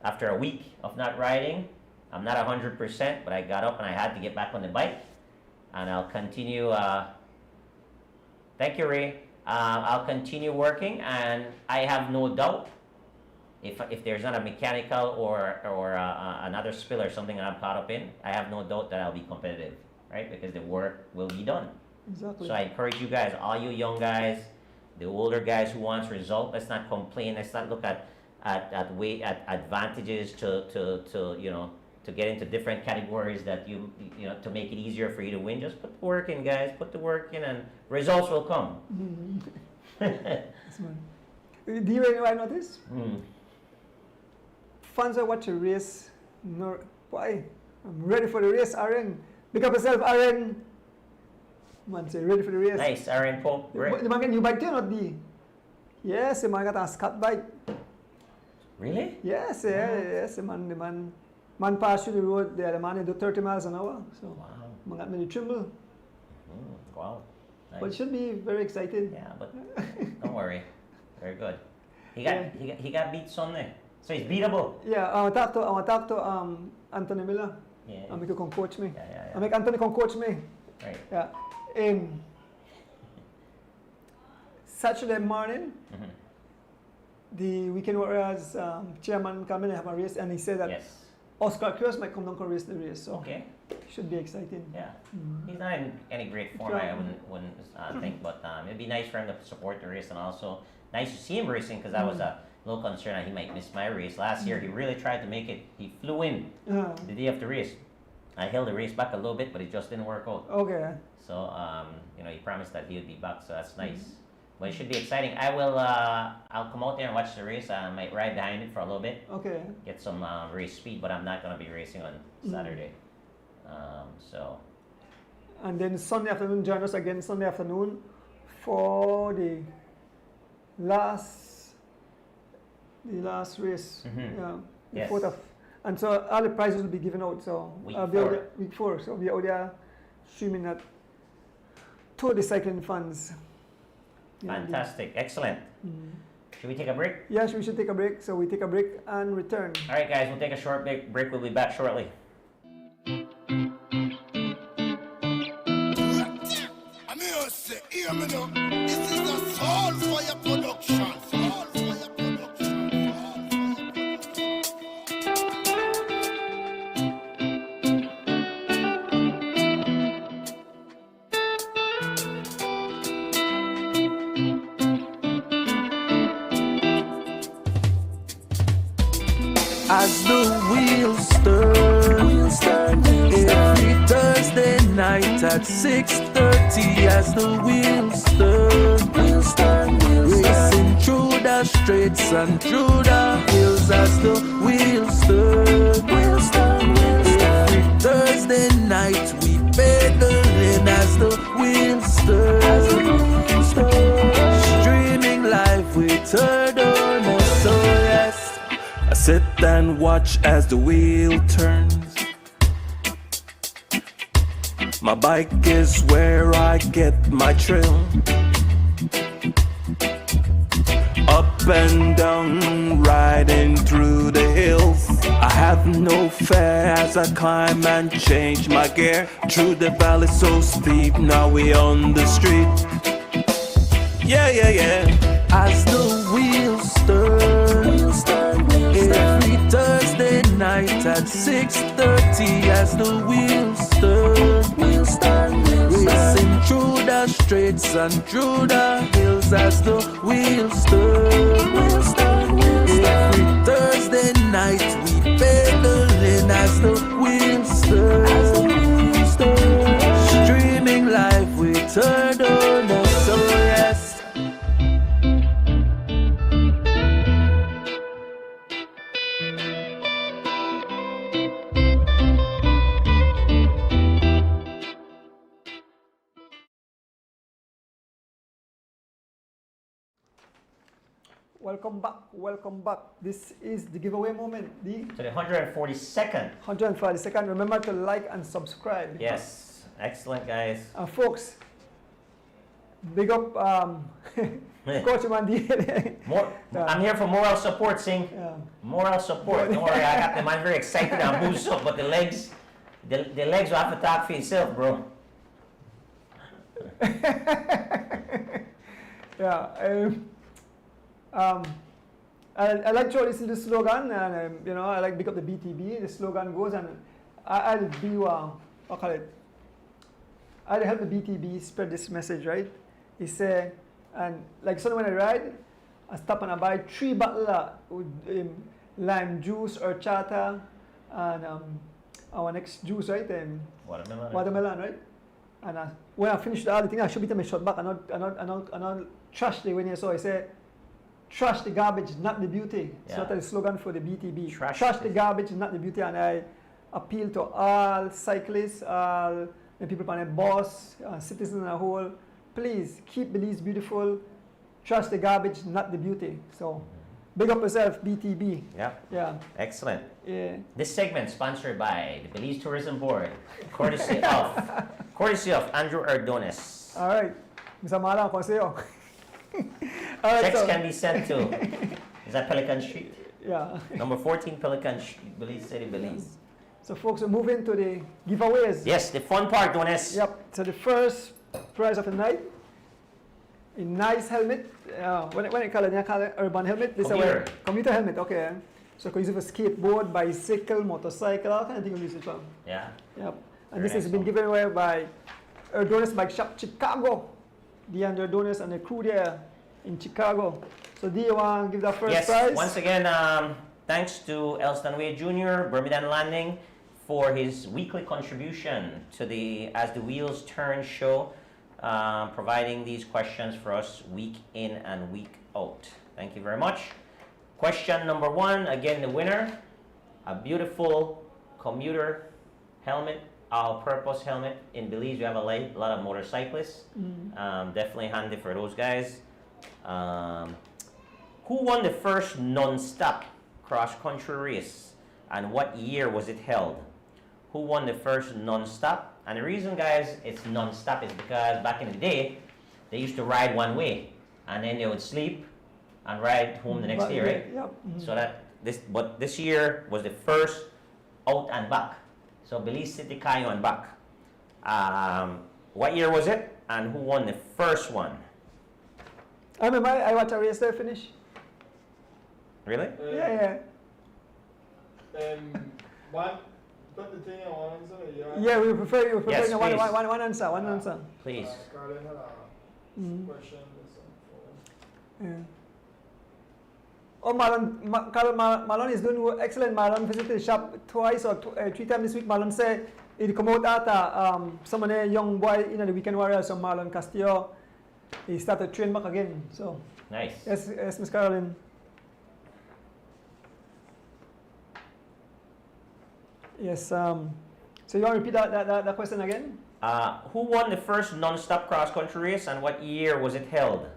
a week of not riding. I'm not 100%, but I got up and I had to get back on the bike, and I'll continue. Thank you, Ray. I'll continue working, and I have no doubt if there's not a mechanical or another spill or something that I'm caught up in, I have no doubt that I'll be competitive, right? Because the work will be done. Exactly. So I encourage you guys, all you young guys, the older guys who wants result, let's not complain. Let's not look at advantages to get into different categories that to make it easier for you to win. Just put the work in, guys. Put the work in, and results will come. Do you know I notice? Fans that watch a race, boy, I'm ready for the race, Aaron. Pick up yourself, Aaron. Man, say ready for the race. Nice, Aaron Pope. The man get new bike too, not the. Yes, the man got a scat bike. Really? Yes, yes, the man passed through the road there. The man do 30 miles an hour. So, Wow. man got me the trimble. Wow. Nice. But it should be very excited. Yeah, but don't worry. Very good. He got beat Sunday, so he's beatable. Yeah, I want to talk to Anthony Miller. Yeah. I make him come coach me. Yeah. I make Anthony come coach me. Right. Yeah. Saturday morning, the Weekend Warriors chairman come in and have a race, and he said that Yes. Oscar Cruz might come down and race the race. So Okay. should be exciting. Yeah. He's not in any great form, I wouldn't think, but it'd be nice for him to support the race, and also nice to see him racing, because I was a little concerned that he might miss my race. Last year, he really tried to make it. He flew in the day of the race. I held the race back a little bit, but it just didn't work out. Okay. So, he promised that he would be back, so that's nice. But it should be exciting. I'll come out there and watch the race. I might ride behind it for a little bit, Okay. get some race speed, but I'm not going to be racing on Saturday. So, And then Sunday afternoon, join us again Sunday afternoon for the last race. Yeah. The Yes. 4th of, and so all the prizes will be given out. So Week I'll be out 4. there, week 4. So I'll be out there streaming that to the cycling fans. fantastic. Excellent. Should we take a break? Yes, we should take a break. So we take a break and return. All right, guys, we'll take a short break. We'll be back shortly. Hear me now. This is a Soul Fire production. Soul Fire production. As the wheels turn, every Thursday night at 6:30. As the wheels turn, racing through the streets and through the hills. As the wheels turn, every Thursday night we pedaling. As the wheels turn, streaming live with her on so yes. I sit and watch as the wheel turns. My bike is where I get my thrill. Up and down, riding through the hills. I have no fear as I climb and change my gear. Through the valley so steep, now we on the street. Yeah. As the wheels turn, every Thursday night at 6:30. As the wheels turn, racing through the streets and through the hills. As the wheels turn, every Thursday night we pedaling. As the wheels turn, streaming live with her on so yes. welcome back, welcome back. This is the giveaway moment, the To the 142nd. 142nd. Remember to like and subscribe. Yes. Excellent, guys. And folks, big up Coach Mandy. I'm here for moral support, Sing. Yeah. Moral support. Don't worry, I got the man very excited and boost up, but the legs will have to talk for itself, bro. Yeah. I like to listen to the slogan, and you know, I like big up the BTB. The slogan goes, and I'll be I'll call it. I'll help the BTB spread this message, right? He said, and like so when I ride, I stop and I buy 3 bottles of lime juice or chata, and our next juice, right? Watermelon, right? And when I finish all the thing, I should be to my shot back. I not trash the when you saw. I say, trash the garbage, not the beauty. Yeah. So that's the slogan for the BTB. Trash the garbage, not the beauty. And I appeal to all cyclists, all the people on the bus, citizens as a whole. Please keep Belize beautiful. Trash the garbage, not the beauty. So big up yourself, BTB. Yeah. Yeah. Excellent. Yeah. This segment sponsored by the Belize Tourism Board, courtesy of Andrew Erdonis. All right. Mr. Malang, consejo. All right, Checks so- can be sent to, is that Pelican Street? Yeah. Number 14 Pelican Street, Belize City, Belize. So folks, we're moving to the giveaways. Yes, the fun part, Donis. Yep. So the first prize of the night, a nice helmet. When you call it urban helmet. This Commuter. is a commuter helmet. Okay. So you can use it for skateboard, bicycle, motorcycle, all kind of things you use it for. Yeah. Yep. And Very this has nice been one. given away by Erdonis Bike Shop Chicago. DeAndre Erdonis and the crew there in Chicago. So do you want to give that first Yes, prize? once again, thanks to Elston Way Jr., Birmingham Landing, for his weekly contribution to the As the Wheels Turn show, providing these questions for us week in and week out. Thank you very much. Question number 1, again the winner, a beautiful commuter helmet, all-purpose helmet. In Belize, we have a lot of motorcyclists. Definitely handy for those guys. Who won the first non-stop cross-country race, and what year was it held? Who won the first non-stop? And the reason, guys, it's non-stop is because back in the day, they used to ride one way, and then they would sleep and ride home the next day, right? Yep. So but this year was the first out and back. So Belize City, Cayo and back. What year was it, and who won the first one? I remember I watched a race there finish. Really? Yeah. One, put the thing on one answer. Yeah, we prefer Yes, one please. one answer. Please. Carlin had a question. Yeah. Oh, Marlon is doing excellent. Marlon visited the shop twice or 3 times this week. Marlon said he'd come out after some of the young boy in the weekend warriors. So Marlon Castillo, he started train back again. So Nice. yes, Miss Caroline. Yes. So you want to repeat that question again? Who won the first non-stop cross-country race, and what year was it held?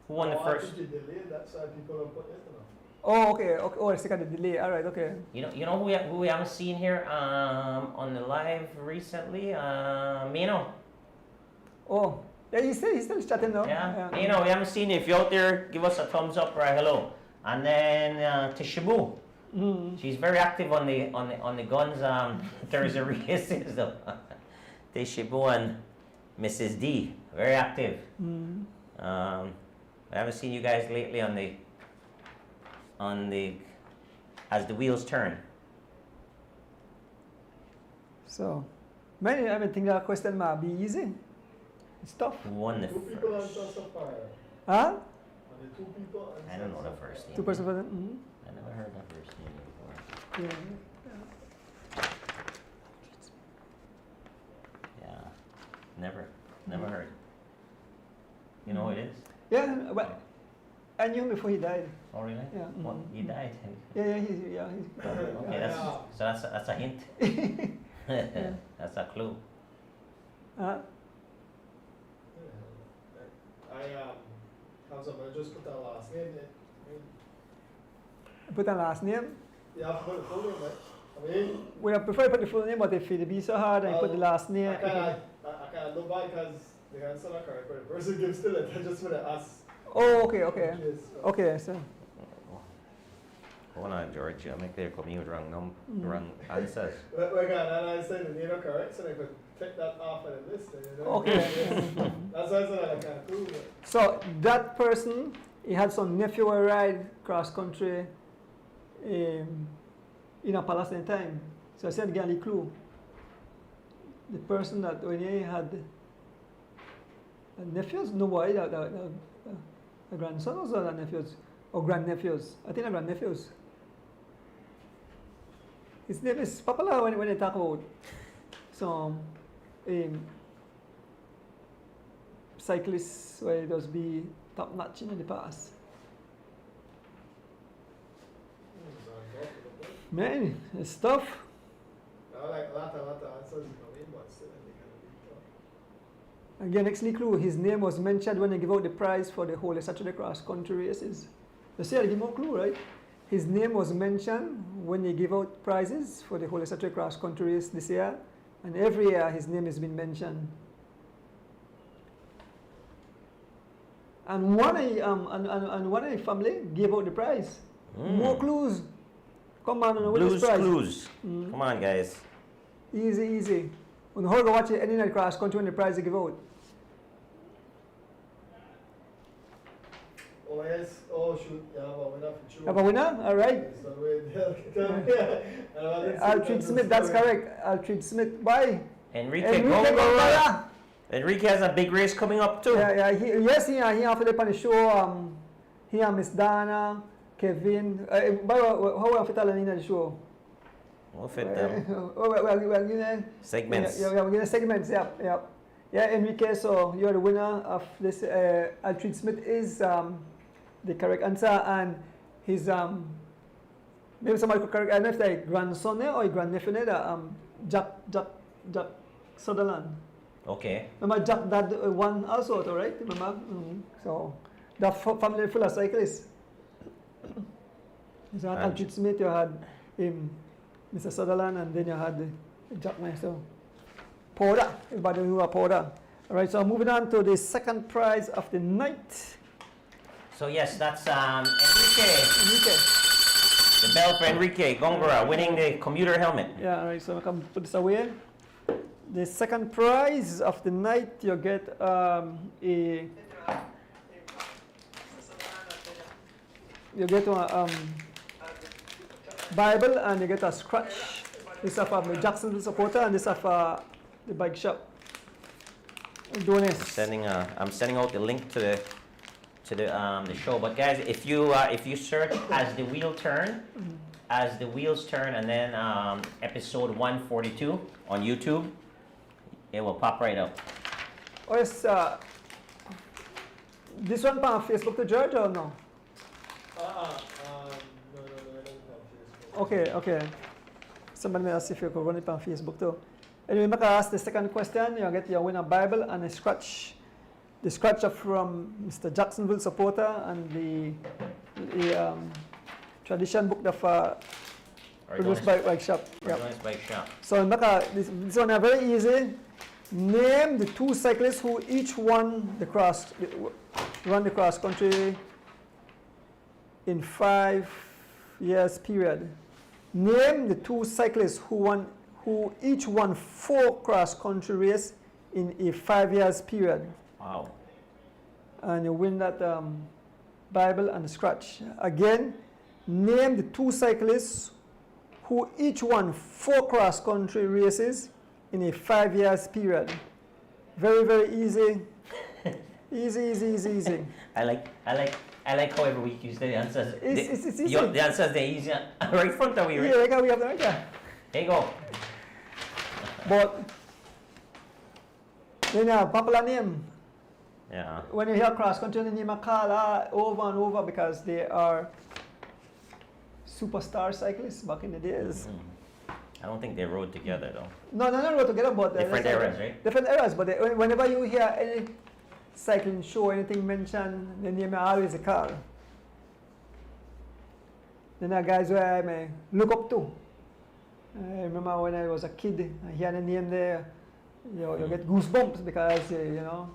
Who won the first? I think you delayed, that's why people are putting it on. Oh, okay. Oh, it's like a delay. All right. Okay. You know who we haven't seen here on the live recently? Mino. Oh, yeah. He's still chatting though. Yeah. Mino, we haven't seen you. If you're out there, give us a thumbs up or a hello. And then Tishibu. She's very active on the guns. Thursday races though. Tishibu and Mrs. D, very active. I haven't seen you guys lately on the As the Wheels Turn. So, many I think that question might be easy. It's tough. Who won the 2 people first? answer so far. Huh? And the 2 people answer. I don't know the first name. 2 person for that. Mm-hmm. I never heard that first name before. Yeah, never heard. You know who it is? Yeah, but I knew him before he died. Oh really? Yeah. What? He died. He's Okay, that's a hint. That's a clue. uh, I have somebody just put their last name there. Put a last name. You have to put the full name, right? I mean, We prefer to put the full name, but if it be so hard and you put the last name. I can't look back because the answer not correct, but the person gives still it. I just want to ask. Oh, okay. Yes, Okay, so. Hold on, George. I make clear coming with wrong answers. We're going to analyze the name not correct, so they could take that off of the list. You know? Okay. That's why I said I can't prove it. So that person, he had some nephew who ride cross country in a Palestine time. So I said, get a clue. The person that when he had nephews, no boy, the grandsons or the nephews or grandnephews. I think the grandnephews. His name is popular when they talk about some cyclists where it does be top notch in the past. Man, it's tough. I like a lot of answers coming, but still they kind of be tough. Again, next clue, his name was mentioned when they give out the prize for the Holy Saturday Cross Country races. You see, I give more clue, right? His name was mentioned when they give out prizes for the Holy Saturday Cross Country race this year, and every year his name has been mentioned. And one of the family gave out the prize. More clues. Come on, what is prize? Clues. Come on, guys. Easy. When you go watch any night cross country when the prize they give out. Oh, yes. Oh, shoot. You have a winner for sure. Have a winner? All right. Alfred Smith, that's correct. Alfred Smith. Bye. Enrique Gongora. Enrique has a big race coming up too. Yeah. He offered up on the show. He and Miss Dana, Kevin. By the way, how are you feeling in the show? We'll fit them. Well, you know. Segments. Yeah, we're gonna segments. Yeah. Yeah, Enrique. So you're the winner of this. Alfred Smith is the correct answer, and his maybe somebody could correct. I don't know if they're grandson or grandnephew. Jack Sutherland. Okay. Remember Jack that one also, right? Remember? So that family full of cyclists. So at Alfred Smith, you had Mr. Sutherland, and then you had Jack myself. Powder. Everybody knew a powder. All right. So moving on to the second prize of the night. So yes, that's Enrique. The bell for Enrique Gongora winning the commuter helmet. Yeah. All right. So I can put this away. The second prize of the night, you get a Bible, and you get a scratch. This is from the Jacksonville supporter, and this is for the bike shop. Bernice. I'm sending out the link to the show. But guys, if you search as the wheels turn, and then episode 142 on YouTube, it will pop right up. Oh yes. This one on Facebook to George or no? No, I don't have Facebook. Okay. Somebody may ask if you could run it on Facebook too. Anyway, I ask the second question. You get your winner Bible and a scratch. The scratch from Mr. Jacksonville supporter and the tradition book of produced by Bike Shop. Organized Bike Shop. So this one is very easy. Name the two cyclists who each run the cross country in 5 years period. Name the two cyclists who each won 4 cross country races in a 5 years period. Wow. And you win that Bible and scratch. Again, name the two cyclists who each won 4 cross country races in a 5 years period. Very, very easy. Easy. I like how every week you say the answers. It's easy. The answers they're easy. Right in front of you, right? Yeah, we have them right there. There you go. But then a popular name. Yeah. When you hear cross country, the name are called over and over because they are superstar cyclists back in the days. I don't think they rode together though. No, rode together, but Different eras, right? Different eras, but whenever you hear cycling show, anything mentioned, the name I always call. Then are guys where I may look up to. I remember when I was a kid, I hear the name there, you get goosebumps because, you know.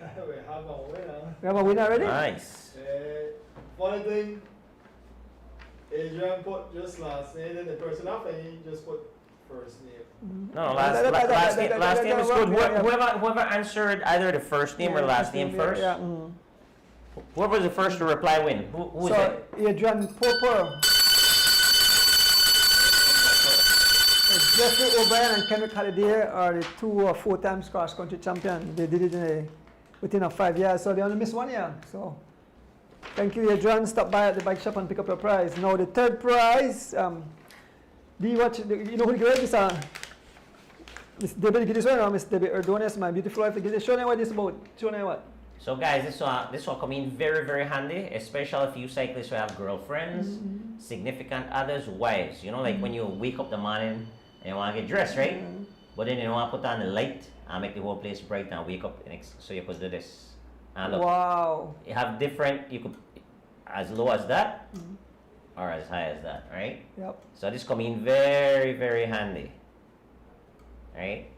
We have a winner. We have a winner already? Nice. Funny thing, Adrian put just last name, and the person after he just put first name. No, last name is good. Whoever answered either the first name or last name first. Yeah. Whoever was the first to reply win. Who is it? Adrian Popper. Jeffrey O'Brien and Kendrick Halliday are the 2 or 4 times cross country champion. They did it within 5 years, so they only missed 1 year. So thank you, Adrian. Stop by at the bike shop and pick up your prize. Now the third prize, you know who gave this? Miss Debbie give this one, or Miss Debbie Erdones, my beautiful wife. Show them what this is about. Show them what. So guys, this will come in very, very handy, especially if you cyclists who have girlfriends, significant others, wives. You know, like when you wake up the morning and you want to get dressed, right? But then you want to put on the light and make the whole place bright and wake up, so you could do this. And look, wow. you have different, you could, as low as that, or as high as that, right? Yep. So this come in very, very handy, right?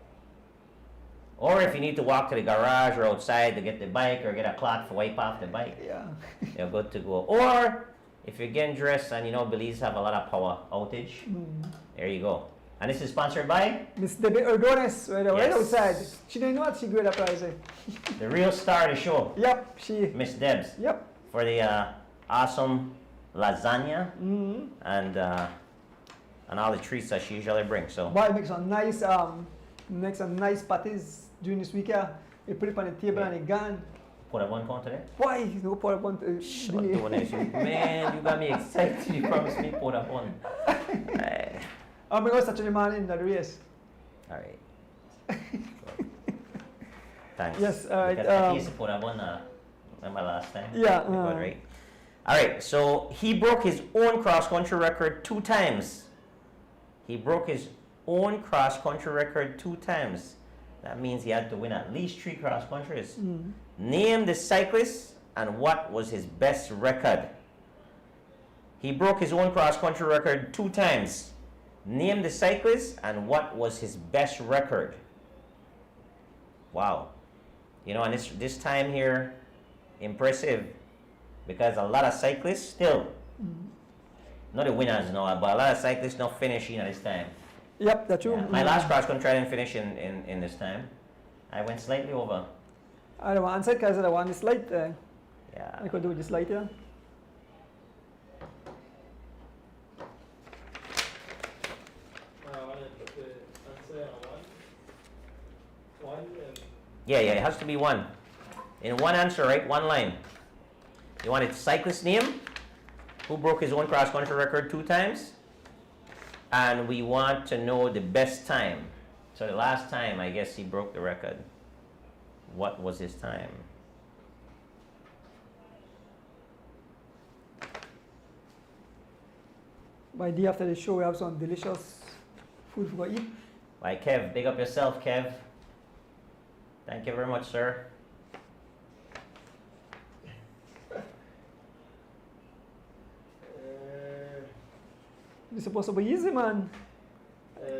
Or if you need to walk to the garage or outside to get the bike or get a cloth to wipe off the bike, Yeah. you're good to go. Or if you're getting dressed and you know Belize have a lot of power outage, there you go. And this is sponsored by Miss Debbie Erdones, right Yes. outside. She didn't know what she gave a prize. the real star of the show, Yep, she. Miss Debs, Yep. for the awesome lasagna and all the treats that she usually brings. So Boy, makes some nice patties during this week. You put it on the table and it gone. put up one count today. Why? You go put up on Shut doing this. Man, you got me excited. You promised me put up one. I'm going to Saturday morning in the race. All right. Thanks. Yes, all right. Because I used to put up one, remember last time? Yeah. We got right. All right, so he broke his own cross-country record 2 times. He broke his own cross-country record 2 times. That means he had to win at least 3 cross-countries. Name the cyclist and what was his best record. He broke his own cross-country record 2 times. Name the cyclist and what was his best record. Wow. You know, and this time here, impressive, because a lot of cyclists still, not the winners now, but a lot of cyclists not finishing at this time. Yep, that's true. Yeah. My last cross country I didn't finish in this time. I went slightly over. I don't want to answer because I want this light. Yeah. I could do this light here. I want to put the answer on one. Yeah, it has to be one. In one answer, right? One line. You want its cyclist name, who broke his own cross country record 2 times, and we want to know the best time. So the last time, I guess he broke the record. What was his time? By the day after the show, we have some delicious food for eat. Right, Kev, big up yourself, Kev. Thank you very much, sir. It's supposed to be easy, man. No,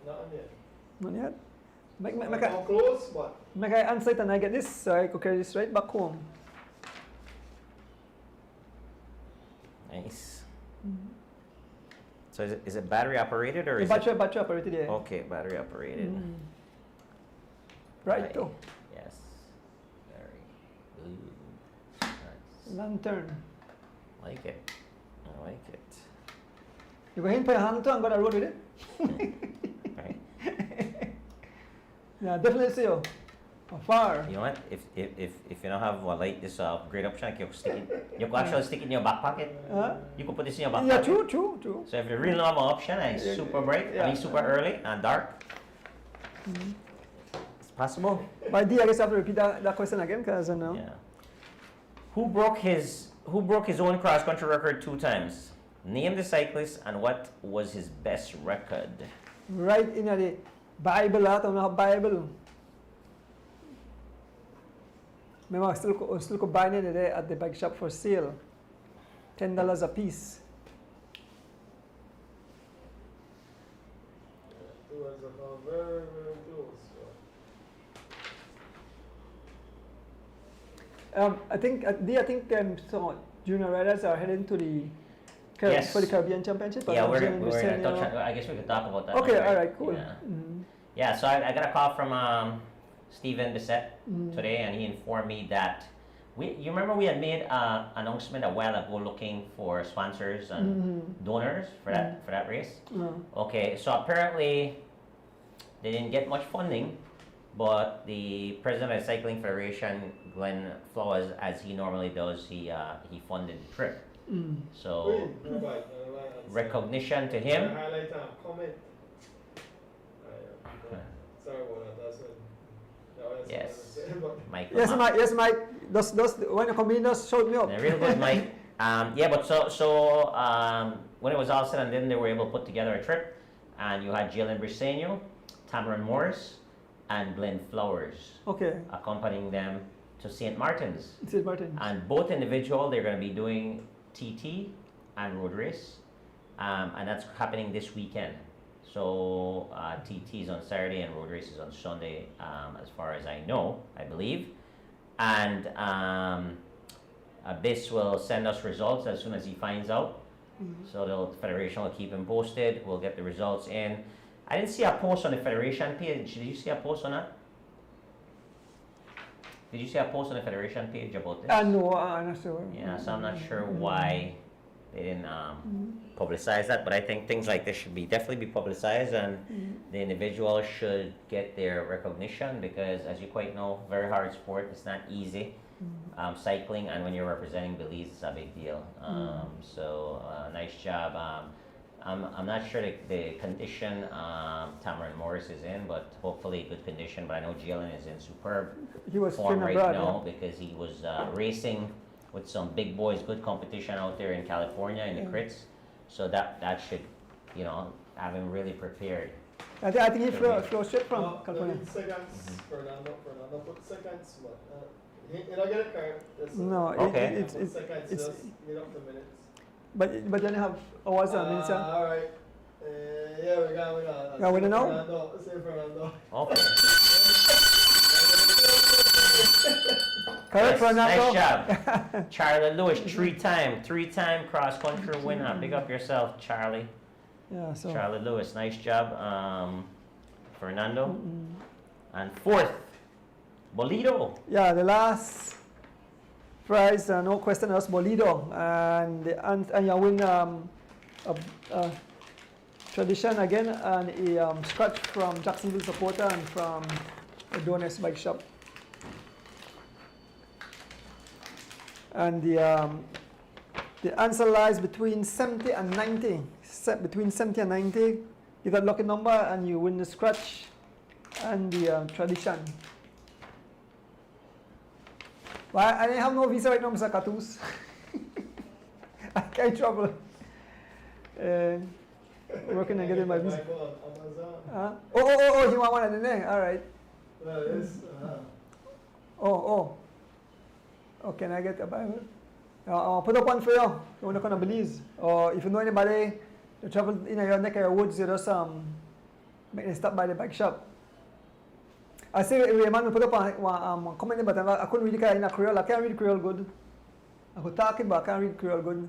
not yet. Not yet. How close? What? Make I answer it and I get this, so I could carry this right back home. Nice. So is it battery operated or The is battery operated, yeah. Okay, battery operated. Right, though. Yes. Very good. Nice. Lantern. Like it. I like it. You go ahead and put your hand to and go on the road with it. Right. Yeah, definitely see you. Far. You know what? If you don't have a light, this great option, you can actually stick it in your back pocket. You can put this in your back Yeah, pocket. true. So if you really love an option and it's super bright, I mean super early and dark, it's possible. By D, I guess I have to repeat that question again because I know. Yeah. Who broke his own cross country record 2 times? Name the cyclist and what was his best record? Right in the Bible, I don't know Bible. Remember, still could buy it today at the bike shop for sale. $10 a piece. Towards the very, very close. I think some junior riders are heading to the Yes. for the Caribbean Championship. Yeah, we're Jillian going was to saying, touch on, I guess we could talk about that. Okay, now, all right, cool. Yeah, Mhm. yeah, so I got a call from Stephen Bissett Mhm. today, and he informed me that you remember we had made an announcement a while ago looking for sponsors and Mhm. donors for that race. Uh, Okay, so apparently they didn't get much funding, but the president of the Cycling Federation, Glenn Flowers, as he normally does, he funded the trip. mm. So Wait, no, right, recognition to him. Highlight comment. Sorry about that. That's what. Yes. Mike. Yes, Lamar. Mike. Yes, Mike. Those when you come in, just show me up. Yeah, real good, Mike. Yeah, but so when it was all said and done, they were able to put together a trip, and you had Jillian Briseño, Tamarin Morris, and Glenn Flowers Okay. accompanying them to St. Martin's. St. Martin. And both individual, they're going to be doing TT and road race, and that's happening this weekend. So TT is on Saturday and road race is on Sunday, as far as I know, I believe. And Biss will send us results as soon as he finds out. Mhm. So the federation will keep him posted. We'll get the results in. I didn't see a post on the federation page. Did you see a post on that? Did you see a post on the federation page about this? No, I'm not sure. Yeah, so I'm not sure why they didn't publicize that, but I think things like this should definitely be publicized, and the individual should get their recognition, because as you quite know, very hard sport. It's not easy. Cycling, and when you're representing Belize, it's a big deal. So nice job. I'm not sure the condition Tamarin Morris is in, but hopefully good condition. But I know Jillian is in superb He was form training right abroad. now because he was racing with some big boys, good competition out there in California in the crits. So that should, have him really prepared. I think he flew straight from California. Seconds, Fernando put seconds, but you don't get a card. No, Okay. it's Seconds, just meet up the minutes. but you only have hours and minutes. All right. Yeah, we got. Yeah, we don't know? Fernando, say Fernando. Okay. Correct, Nice Fernando. job. Charlie Lewis, three-time cross-country winner. Big up yourself, Charlie. Yeah, so. Charlie Lewis, nice job. Fernando. And fourth, Bolido. Yeah, the last prize, no question, was Bolido, and you win a tradition again, and a scratch from Jacksonville supporter and from a Donors bike shop. And the answer lies between 70 and 90. Between 70 and 90, you got lucky number and you win the scratch and the tradition. Well, I didn't have no visa right now, Mr. Catus. I can't travel. Working and getting my visa. Oh, you want one of the name? All right. Oh, can I get a Bible? I'll put up one for you. You want to come to Belize. Or if you know anybody to travel in your neck of the woods, you just make them stop by the bike shop. I see Raymond put up a comment, but I couldn't read it in Creole. I can't read Creole good. I could talk it, but I can't read Creole good.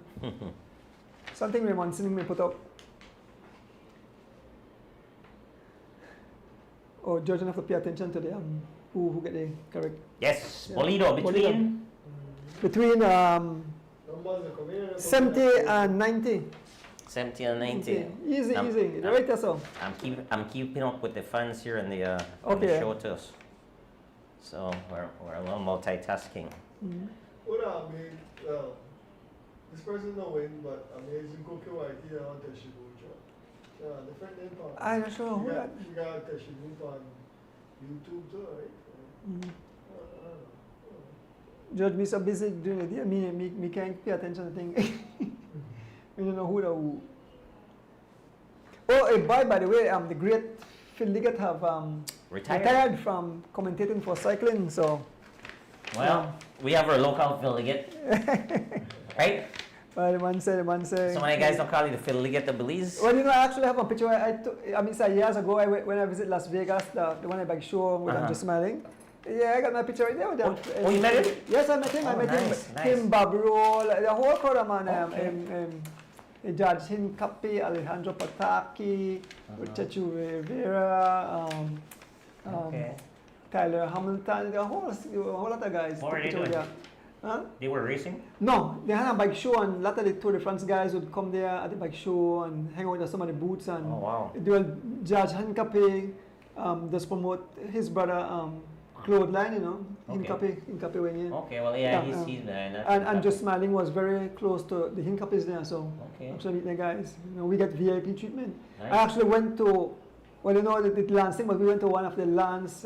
Something Raymond seen me put up. Oh, George, you have to pay attention to the who get the correct. Yes, Yeah. Bolido Between 70 and 90. 70 and 90. Easy. Right there, so. I'm keeping up with the fans here in the Okay. show to us. So we're a little multitasking. This person don't win, but amazing cookie white here on Teshibucha. Yeah, different name on. I'm not sure who that. You got Teshibucha on YouTube too, right? George, me so busy doing it. Yeah, me can't pay attention to things. We don't know who. Oh, a boy, by the way, the great Phil Liggett have Retired. from commentating for cycling. So, Well, we have our local Phil Liggett, right? well, the man said, So many guys don't call you the Phil Liggett of Belize. Well, you know, I actually have a picture. I took. I mean, so years ago, when I visit Las Vegas, the one I bike show with I'm just smiling. Yeah, I got my picture right there with them. Oh, you met him? Yes, I met him. I Oh, met nice, him. nice. Him, Bob Roll, the whole crowd of man. Judge Hincapi, Alejandro Pataki, Chechu Rivera, Okay. Tyler Hamilton, the whole lot of guys. What were they took picture doing? with them. Huh? They were racing? No, they had a bike show, and a lot of the Tour de France guys would come there at the bike show and hang out with some of the booths. And Oh, wow. they will Judge Hincapi just promote his brother Claude Line, you know, Okay. Hincapi went in. Okay, well, yeah, he's behind that. And Just Smiling was very close to the Hincapis there, so Okay. I'm sure meet the guys. You know, we get VIP treatment. Nice. I actually went to, well, you know, the Lance thing, but we went to one of the Lance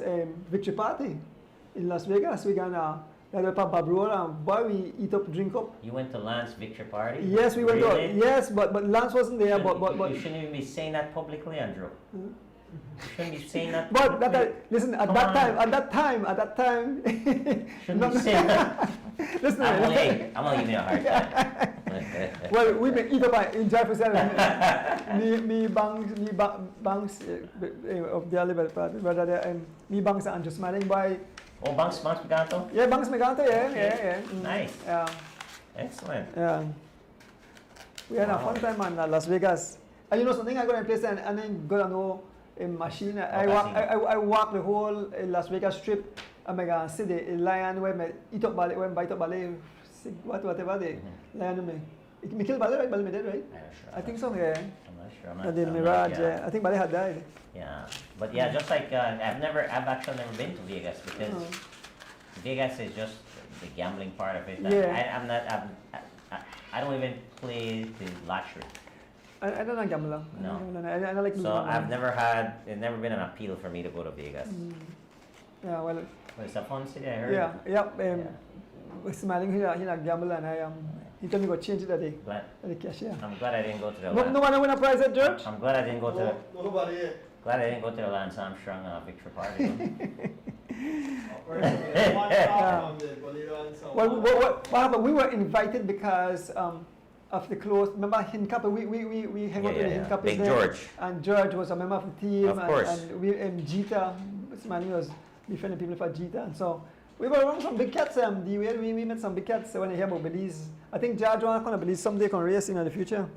victory party in Las Vegas. We got Bob Roll, and boy, we eat up, drink up. You went to Lance Victor Party? Yes, we went Really? to, yes, but Lance wasn't there, but You shouldn't even be saying that publicly, Andrew. You shouldn't be saying that. But listen, at Come that on. time, Shouldn't be saying that. listen, I'm only giving you a hard time. well, we may eat up in Jefferson. me banks of the Oliver part, but me banks and just smiling by. Oh, Banks Picanto? Yeah, banks Meganto, yeah. Nice. Yeah, Excellent. yeah. We had a Wow. fun time in Las Vegas. And you know something, I go to a place and then go to know a machine. I walk the whole Las Vegas strip. And I go see the lion where I eat up ballet, when I bite up ballet, whatever the lion me. Me kill ballet, right? Ballet me dead, right? I'm not sure. I think so, yeah. I'm not sure. And the Mirage, yeah. I think ballet had died. Yeah, but yeah, just like I've actually never been to Vegas because Vegas is just the gambling part of it. Yeah. I don't even play the lottery. I don't like gambler. No. I don't like So I've never been an appeal for me to go to Vegas. Yeah, well, But it's a fun city, I heard. Yeah. Smiling, he's a gambler, and he told me to go change it that day. Glad, At the cashier. I'm glad I didn't go to the No one win a prize at George? I'm glad I didn't go to Nobody yet. glad I didn't go to the Lance Armstrong Victory Party. One album did, but he don't sound Well, one. what happened? We were invited because of the close. Remember Hincapi? We hang out with the Hincapis Big there. George. And George was a member of the team. Of course. And we Jita, Smiling was befriending people for Jita, and so. We were around some big cats. We met some big cats when I hear about Belize. I think George wanna come to Belize someday, can race in the future.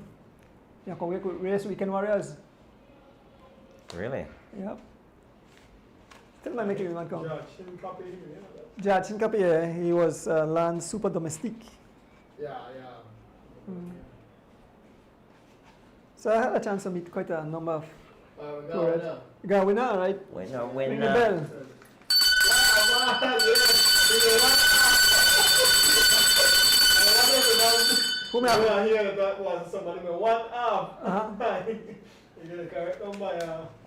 Yeah, can race Weekend Warriors. Really? Yep. Still might make it one come. Judge, him copy, yeah. George Hincapi, he was land super domestic. Yeah. So I had a chance to meet quite a number of We got tourists. one now. You got a winner, right? When Ring the bell. Who may have? I hear that was somebody with one arm. Uh-huh. You're gonna correct them by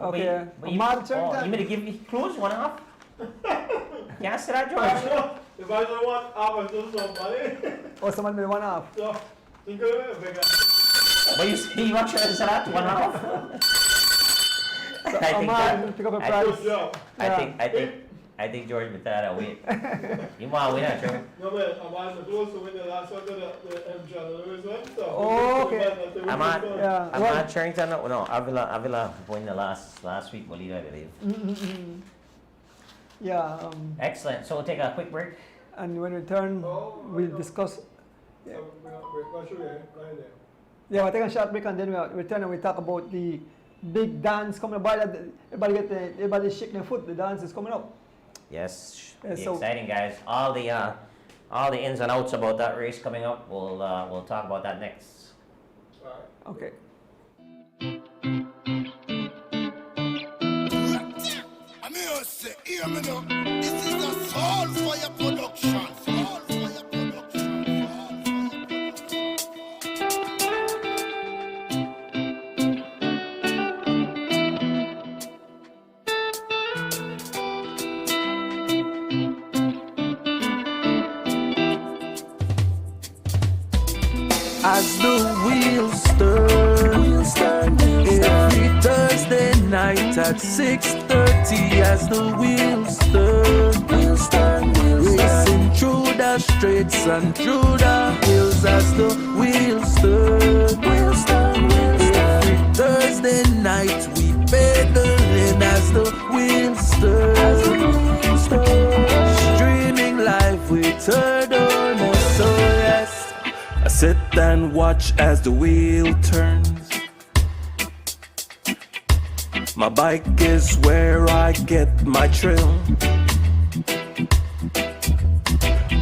Okay. But Mark you Charrington. mean to give me clues, 1.5? Can't say that, George. If I don't want arm, I do somebody. Or someone with one half. So, think of it, bigger. But you want to say that, 1.5? So I think Ahmad that- will pick up a I prize. Good job. I think George would that away. You want to win that, George? No, man, I was supposed to win the last one, the M. John Lewis one. So Oh, okay. I'm on. Yeah. I'm well, not Charrington. No, Avila won the last week, Bolita, I believe. Yeah. Excellent. So we'll take a quick break. And when we return, we'll discuss. What should we right there? Yeah, we'll take a short break and then we'll return and we talk about the big dance coming up. By that, everybody shake their foot. The dance is coming up. Yes, Yeah, be so- exciting, guys. All the ins and outs about that race coming up. We'll talk about that next. Alright. Okay. I'm here to say, hear me now. This is a Soul Fire production. Soul Fire production. As the wheels turn every Thursday night, night at 6:30 as the wheels turn. Wheels turn, racing through the streets and through the hills as the wheels turn. Wheels turn, every Thursday night we pedaling as the wheels turn. Streaming live with third owner, so yes, I sit and watch as the wheel turns. My bike is where I get my thrill.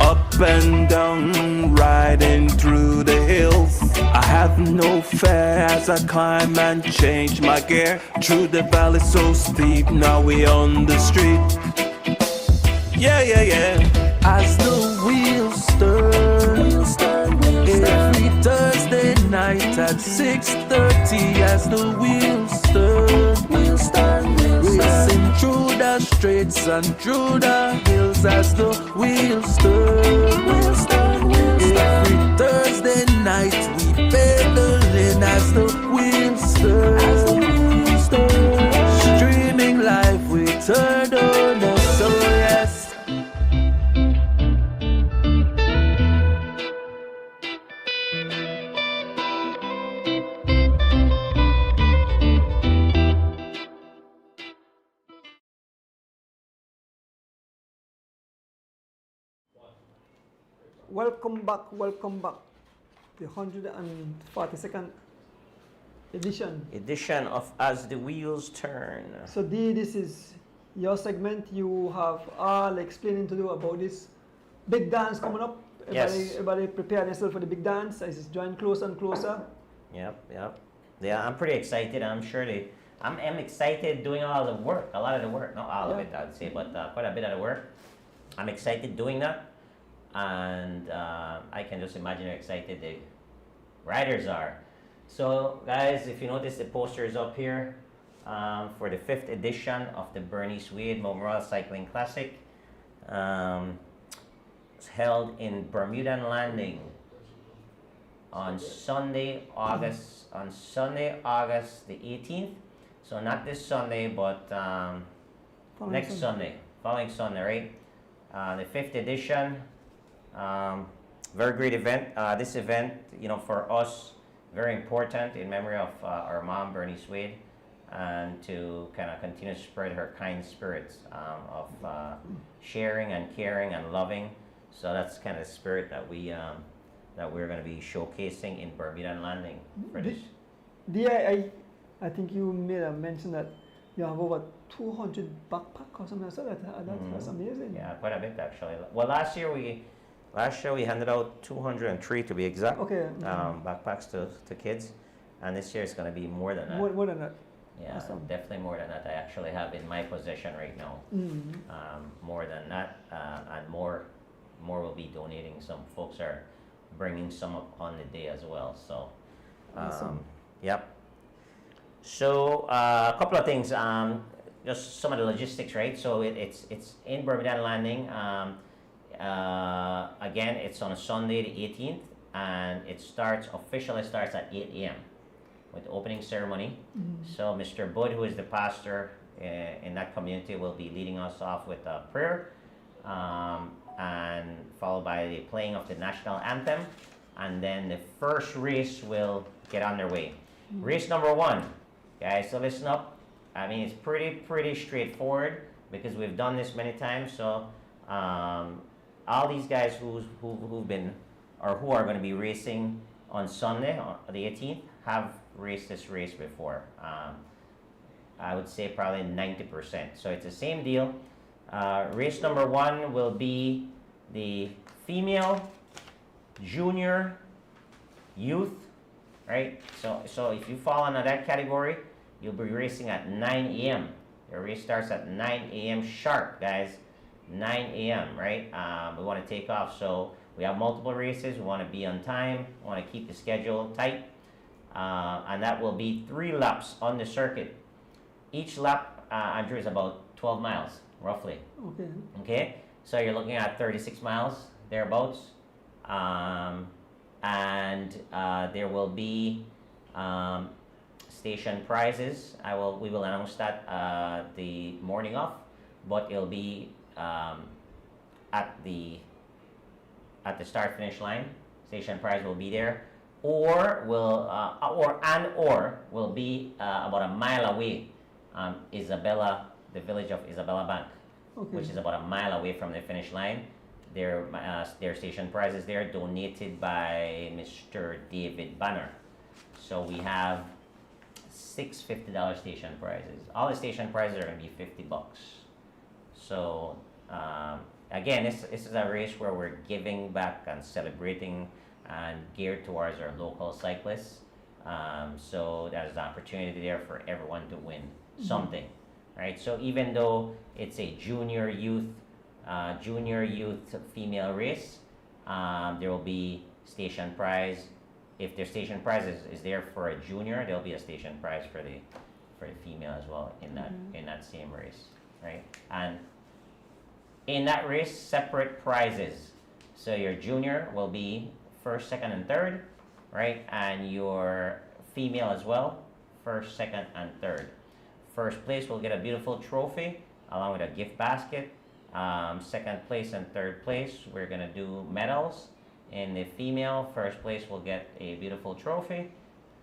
Up and down, riding through the hills. I have no fear as I climb and change my gear. Through the valley so steep, now we on the street. Yeah, yeah, yeah. As the wheels turn, every Thursday night at 6:30 as the wheels turn, racing through the streets and through the hills as the wheels turn. Every Thursday night we pedaling as the wheels turn. Streaming live with third owner, so yes. Welcome back. The 142nd edition of As the Wheels Turn. So Dee, this is your segment. You have all explaining to do about this big dance coming up. Everybody prepare themselves for the big dance as it's drawing closer and closer. Yep. Yeah, I'm pretty excited. I'm sure I'm excited doing all the work, a lot of the work. Not all of it, I'd say, but quite a bit of the work. I'm excited doing that. And I can just imagine how excited the riders are. So guys, if you notice, the poster is up here for the 5th edition of the Bernice Wade Memorial Cycling Classic. It's held in Bermuda Landing on Sunday, August the 18th. So not this Sunday, but next Sunday, following Sunday, right? The 5th edition. Very great event. This event, for us, very important in memory of our mom, Bernice Wade, and to kind of continue to spread her kind spirits of sharing and caring and loving. So that's kind of the spirit that we're going to be showcasing in Bermuda Landing for this. I think you made a mention that you have over 200 backpacks or something like that. That's amazing. Yeah, quite a bit actually. Well, last year we handed out 203 to be exact. Okay. Backpacks to kids, and this year it's going to be more than that. More than that. Yeah, awesome. Definitely more than that. I actually have in my possession right now. More than that, and more will be donating. Some folks are bringing some up on the day as well. So, awesome. Yep. So a couple of things. Just some of the logistics, right? So it's in Bermuda Landing. Again, it's on a Sunday, the 18th, and it officially starts at 8 a.m. with the opening ceremony. So Mr. Bud, who is the pastor in that community, will be leading us off with a prayer, and followed by the playing of the national anthem, and then the first race will get underway. Race number 1, guys, so listen up. I mean, it's pretty straightforward because we've done this many times. So all these guys who've been or who are going to be racing on Sunday, on the 18th, have raced this race before. I would say probably 90%. So it's the same deal. Race number 1 will be the female junior youth, right? So if you fall under that category, you'll be racing at 9 a.m. Your race starts at 9 a.m. sharp, guys. 9 a.m., right? We want to take off. So we have multiple races. We want to be on time. We want to keep the schedule tight. And that will be 3 laps on the circuit. Each lap, Andrew, is about 12 miles, roughly. Okay. Okay? So you're looking at 36 miles, thereabouts. And there will be station prizes. We will announce that the morning of, but it'll be at the start finish line. Station prize will be there, or will be about a mile away. Isabella, the village of Isabella Bank, which is about a mile away from the finish line. Their station prizes there, donated by Mr. David Banner. So we have 6 $50 station prizes. All the station prizes are going to be $50. So again, this is a race where we're giving back and celebrating and geared towards our local cyclists. So there's an opportunity there for everyone to win something, right? So even though it's a junior youth female race, there will be station prize. If their station prize is there for a junior, there'll be a station prize for the female as well in that same race, right? And in that race, separate prizes. So your junior will be first, second, and third, right? And your female as well, first, second, and third. First place will get a beautiful trophy along with a gift basket. Second place and third place, we're gonna do medals. In the female, first place will get a beautiful trophy,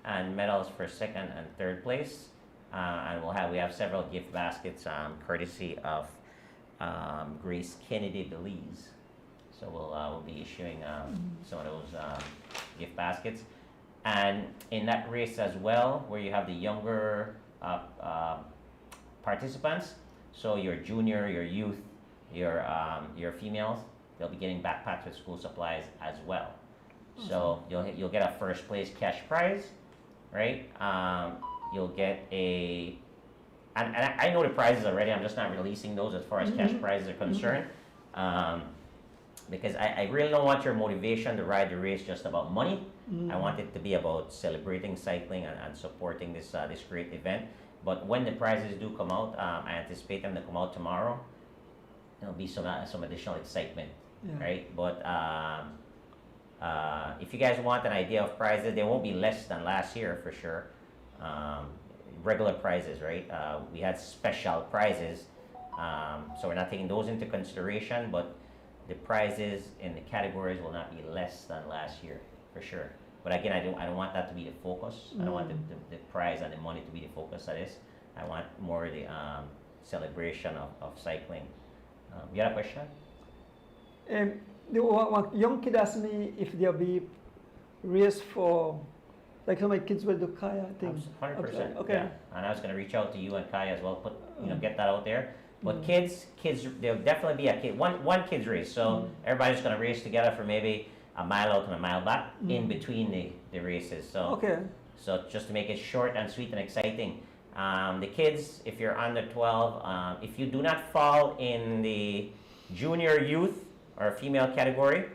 and medals for second and third place. And we have several gift baskets, courtesy of Grace Kennedy Belize. So we'll be issuing some of those gift baskets. And in that race as well, where you have the younger participants, so your junior, your youth, your females, they'll be getting backpacks with school supplies as well. Awesome. So you'll get a first place cash prize, right? You'll get and I know the prizes already. I'm just not releasing those as far as cash prizes are concerned, because I really don't want your motivation to ride the race just about money. I want it to be about celebrating cycling and supporting this great event. But when the prizes do come out, I anticipate them to come out tomorrow. There'll be some additional excitement, right? But if you guys want an idea of prizes, they won't be less than last year for sure. Regular prizes, right? We had special prizes, so we're not taking those into consideration, but the prizes in the categories will not be less than last year for sure. But again, I don't want that to be the focus. I don't want the prize and the money to be the focus of this. I want more the celebration of cycling. You have a question? One young kid asked me if there'll be race for, like some of my kids will do kayak things. 100%. Okay. Yeah. And I was going to reach out to you and Kaya as well. Get that out there. But kids, there'll definitely be a one kids race. So everybody's going to race together for maybe a mile out and a mile back in between the races. So so just to make it short and sweet and exciting. The kids, if you're under 12, if you do not fall in the junior youth or female category,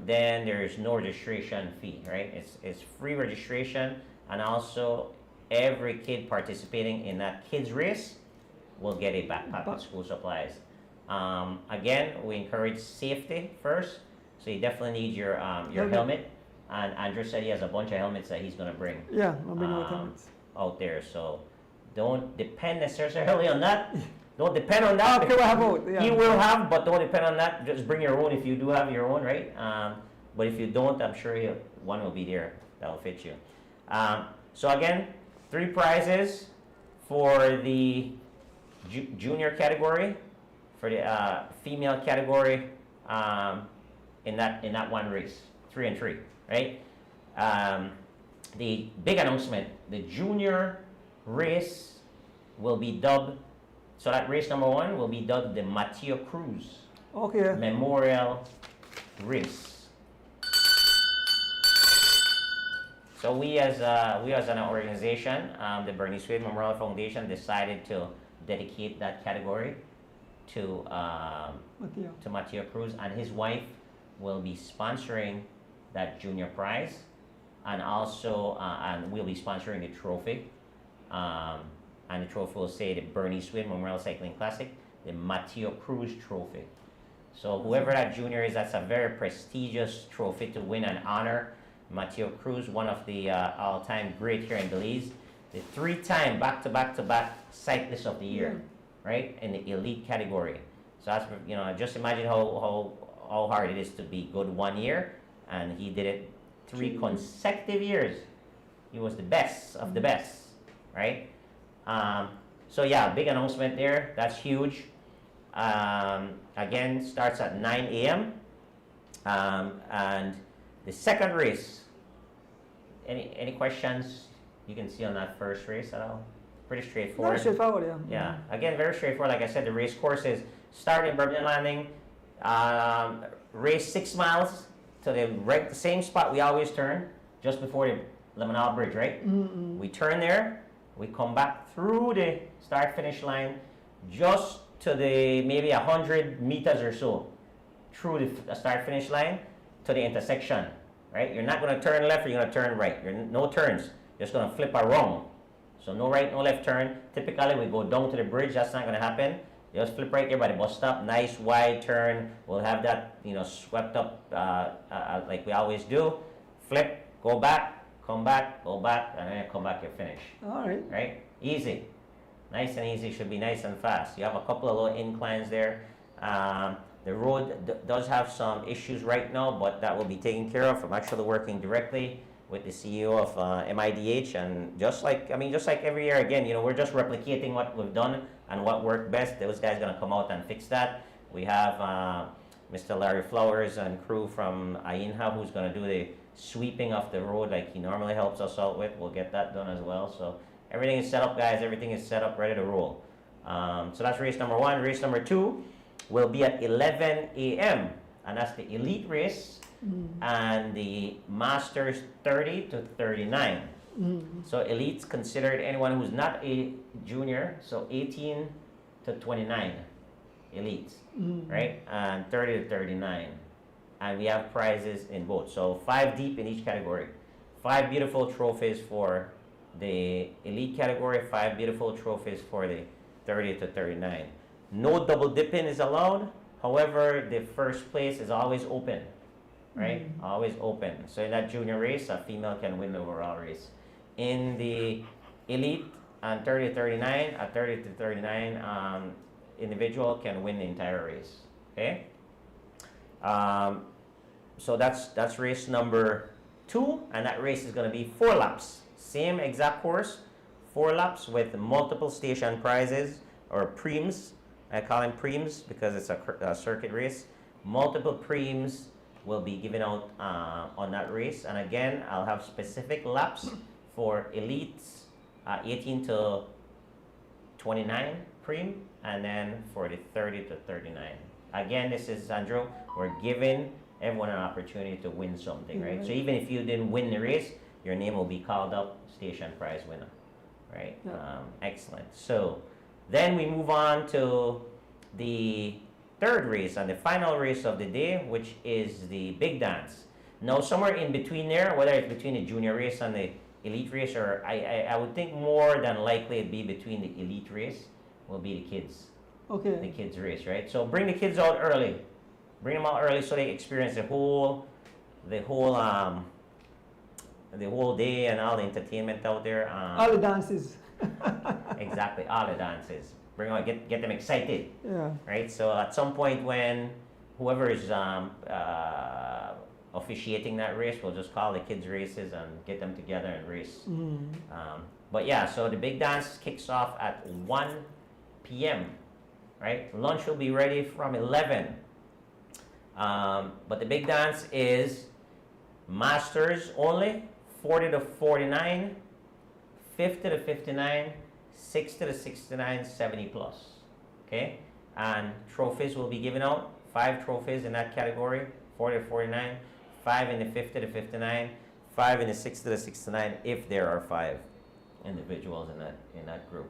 then there's no registration fee, right? It's free registration, and also every kid participating in that kids race will get a backpack with school supplies. Again, we encourage safety first, so you definitely need your helmet. And Andrew said he has a bunch of helmets that he's going to bring. Yeah, I'll bring helmets out there. So don't depend necessarily on that. Don't depend on that. Okay, we'll have both. Yeah. He will have, but don't depend on that. Just bring your own if you do have your own, right? But if you don't, I'm sure one will be there that will fit you. So again, 3 prizes for the junior category, for the female category, in that one race, 3 and 3, right? The big announcement: the junior race will be dubbed. So that race number 1 will be dubbed the Mateo Cruz Memorial Race. So we as an organization, the Bernice Memorial Foundation, decided to dedicate that category to Mateo Cruz, and his wife will be sponsoring that junior prize, and also and we'll be sponsoring the trophy. And the trophy will say the Bernice Memorial Cycling Classic, the Mateo Cruz Trophy. So whoever that junior is, that's a very prestigious trophy to win and honor Mateo Cruz, one of the all-time great here in Belize. the 3-time back-to-back cyclist of the year, right? In the elite category. So that's, you know, just imagine how hard it is to be good 1 year, and he did it 3 consecutive years. He was the best of the best, right? So yeah, big announcement there. That's huge. Again, starts at 9 a.m. And the second race. Any questions you can see on that first race at all? Pretty straightforward. Very straightforward, yeah. Yeah. Again, very straightforward. Like I said, the race course is start in Bermuda Landing, race 6 miles to the same spot we always turn, just before the Lemonade Bridge, right? Mm-hmm. We turn there, we come back through the start-finish line, just to the maybe 100 meters or so through the start-finish line to the intersection, right? You're not going to turn left, you're going to turn right. No turns. You're just going to flip around. So no right, no left turn. Typically, we go down to the bridge. That's not going to happen. You just flip right there by the bus stop. Nice wide turn. We'll have that, you know, swept up like we always do. Flip, go back, come back, go back, and then come back, you're finished. All right. Right? Easy. Nice and easy. Should be nice and fast. You have a couple of little inclines there. The road does have some issues right now, but that will be taken care of. I'm actually working directly with the CEO of MIDH, and just like every year again, you know, we're just replicating what we've done and what worked best. Those guys are gonna come out and fix that. We have Mr. Larry Flowers and crew from AINHA who's gonna do the sweeping of the road like he normally helps us out with. We'll get that done as well. So everything is set up, guys. Everything is set up, ready to roll. So that's race number 1. Race number 2 will be at 11 a.m. and that's the elite race. And the Masters 30 to 39. So elite's considered anyone who's not a junior, so 18 to 29 elites, right? And 30 to 39. And we have prizes in both. So 5 deep in each category. 5 beautiful trophies for the elite category, 5 beautiful trophies for the 30 to 39. No double dipping is allowed. However, the first place is always open. Right? Always open. So in that junior race, a female can win the overall race. In the elite and 30 to 39, a 30 to 39 individual can win the entire race. Okay? So that's race number 2, and that race is going to be 4 laps. Same exact course, 4 laps with multiple station prizes or preems. I call them preems because it's a circuit race. Multiple preems will be given out on that race, and again, I'll have specific laps for elites 18 to 29 preem, and then for the 30 to 39. Again, this is Andrew. We're giving everyone an opportunity to win something, right? So even if you didn't win the race, your name will be called up, station prize winner, right? Excellent. So then we move on to the 3rd race and the final race of the day, which is the big dance. Now, somewhere in between there, whether it's between the junior race and the elite race, or I would think more than likely it'd be between the elite race, will be the kids. Okay. The kids race, right? So bring the kids out early. Bring them out early so they experience the whole day and all the entertainment out there. All the dances. Exactly, all the dances. Bring out, get them excited. Yeah. Right. So at some point when whoever is officiating that race will just call the kids races and get them together and race. But yeah, so the big dance kicks off at 1 p.m. Right. Lunch will be ready from 11. But the big dance is masters only, 40 to 49, 50 to 59, 60 to 69, 70 plus. Okay? And trophies will be given out. 5 trophies in that category, 40 to 49, 5 in the 50 to 59, 5 in the 60 to 69, if there are 5 individuals in that group.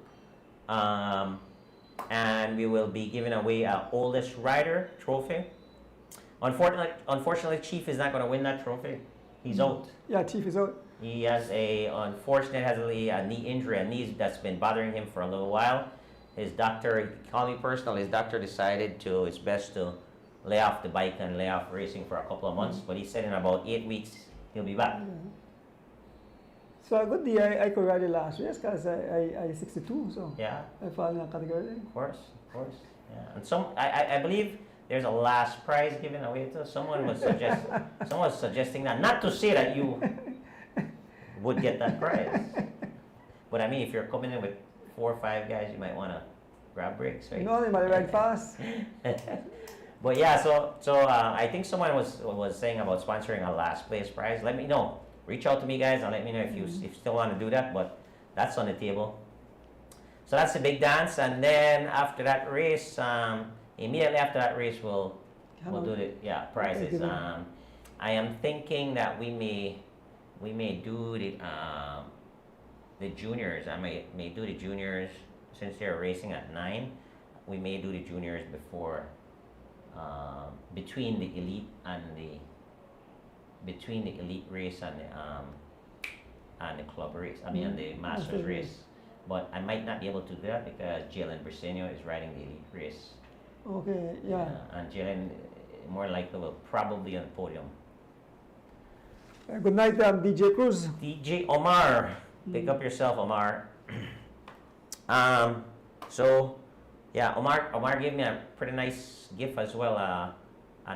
And we will be giving away our oldest rider trophy. Unfortunately, Chief is not going to win that trophy. He's out. Yeah, Chief is out. He has a knee injury, a knee that's been bothering him for a little while. His doctor, call me personal, his doctor decided it's best to lay off the bike and lay off racing for a couple of months. But he said in about 8 weeks, he'll be back. So a good day I could ride the last race because I 62, so Yeah, I fall in that category. of course. Yeah, and I believe there's a last prize given away too. Someone was suggesting that. Not to say that you would get that prize, but I mean, if you're coming in with 4 or 5 guys, you might want to grab breaks, right? You know, they might ride fast. But yeah, so I think someone was saying about sponsoring a last place prize. Let me know. Reach out to me, guys, and let me know if you still want to do that. But that's on the table. So that's the big dance, and then after that race, immediately after that race, we'll do the prizes. I am thinking that we may do the juniors. I may do the juniors since they're racing at 9. We may do the juniors before. Between the elite race and the club race. I mean, and the masters race. But I might not be able to do that because Jalen Briseño is riding the elite race. Okay, yeah. And Jalen, more likely, will probably on the podium. Good night, DJ Cruz. DJ Omar, pick up yourself, Omar. So. Yeah, Omar gave me a pretty nice gift as well, a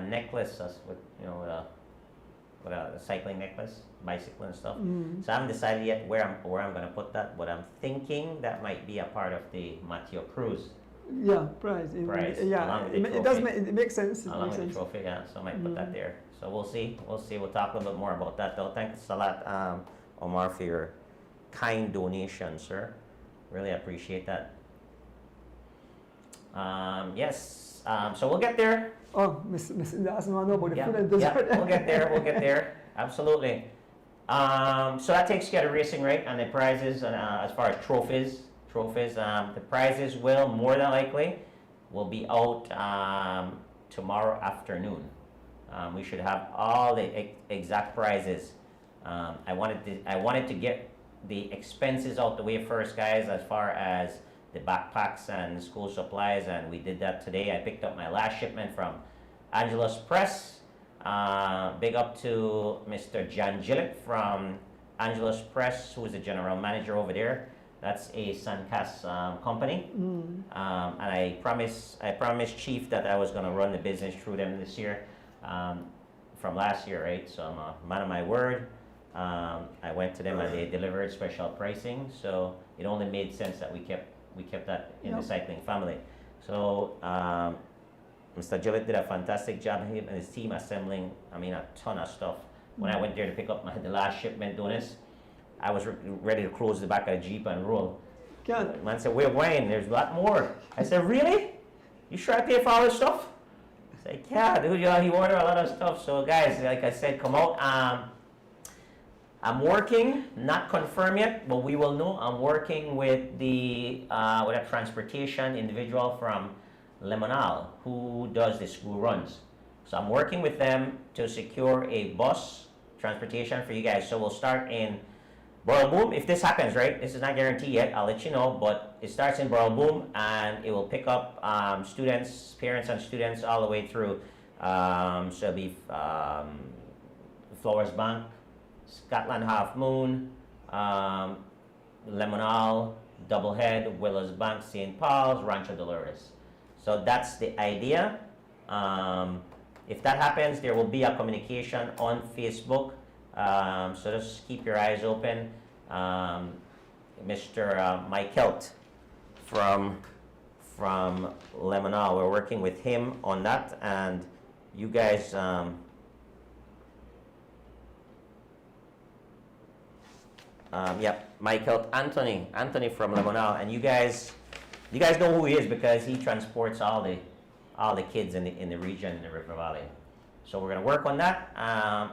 necklace with a cycling necklace, bicycle and stuff. So I haven't decided yet where I'm going to put that, but I'm thinking that might be a part of the Mateo Cruz Yeah, prize. along with the It does it makes sense. along with the trophy. Yeah, so I might put that there. So we'll see. We'll talk a little bit more about that though. Thanks a lot, Omar, for your kind donation, sir. Really appreciate that. Yes, so we'll get there. Oh, Miss doesn't want to know about the Yeah, food and dessert. we'll get there. Absolutely. So that takes care of racing, right? And the prizes, as far as trophies, the prizes will more than likely will be out tomorrow afternoon. We should have all the exact prizes. I wanted to get the expenses out the way first, guys, as far as the backpacks and school supplies, and we did that today. I picked up my last shipment from Angelus Press. Big up to Mr. John Gillett from Angelus Press, who is the general manager over there. That's a Suncast company. And I promised Chief that I was going to run the business through them this year, from last year, right? So I'm a man of my word. I went to them and they delivered special pricing, so it only made sense that we kept that in the cycling family. So Mr. Gillett did a fantastic job, him and his team assembling, a ton of stuff. When I went there to pick up the last shipment, Bernice, I was ready to close the back of the Jeep and roll. Man said, "We're Wayne, there's a lot more." I said, "Really? You sure I pay for all this stuff?" I said, "Yeah, dude, he ordered a lot of stuff." So guys, like I said, come out. I'm working, not confirmed yet, but we will know. I'm working with with a transportation individual from Limonal who does the school runs. So I'm working with them to secure a bus transportation for you guys. So we'll start in Burl Boom. If this happens, right? This is not guaranteed yet. I'll let you know, but it starts in Burl Boom and it will pick up students, parents and students all the way through. So it'll be Flowers Bank, Scotland Half Moon, Limonal, Doublehead, Willows Bank, St. Paul's, Rancho Dolores. So that's the idea. If that happens, there will be a communication on Facebook. So just keep your eyes open. Mr. Mike Helt from Limonal, we're working with him on that, and you guys. Mike Helt, Anthony from Limonal, and you guys know who he is because he transports all the kids in the region in the River Valley. So we're gonna work on that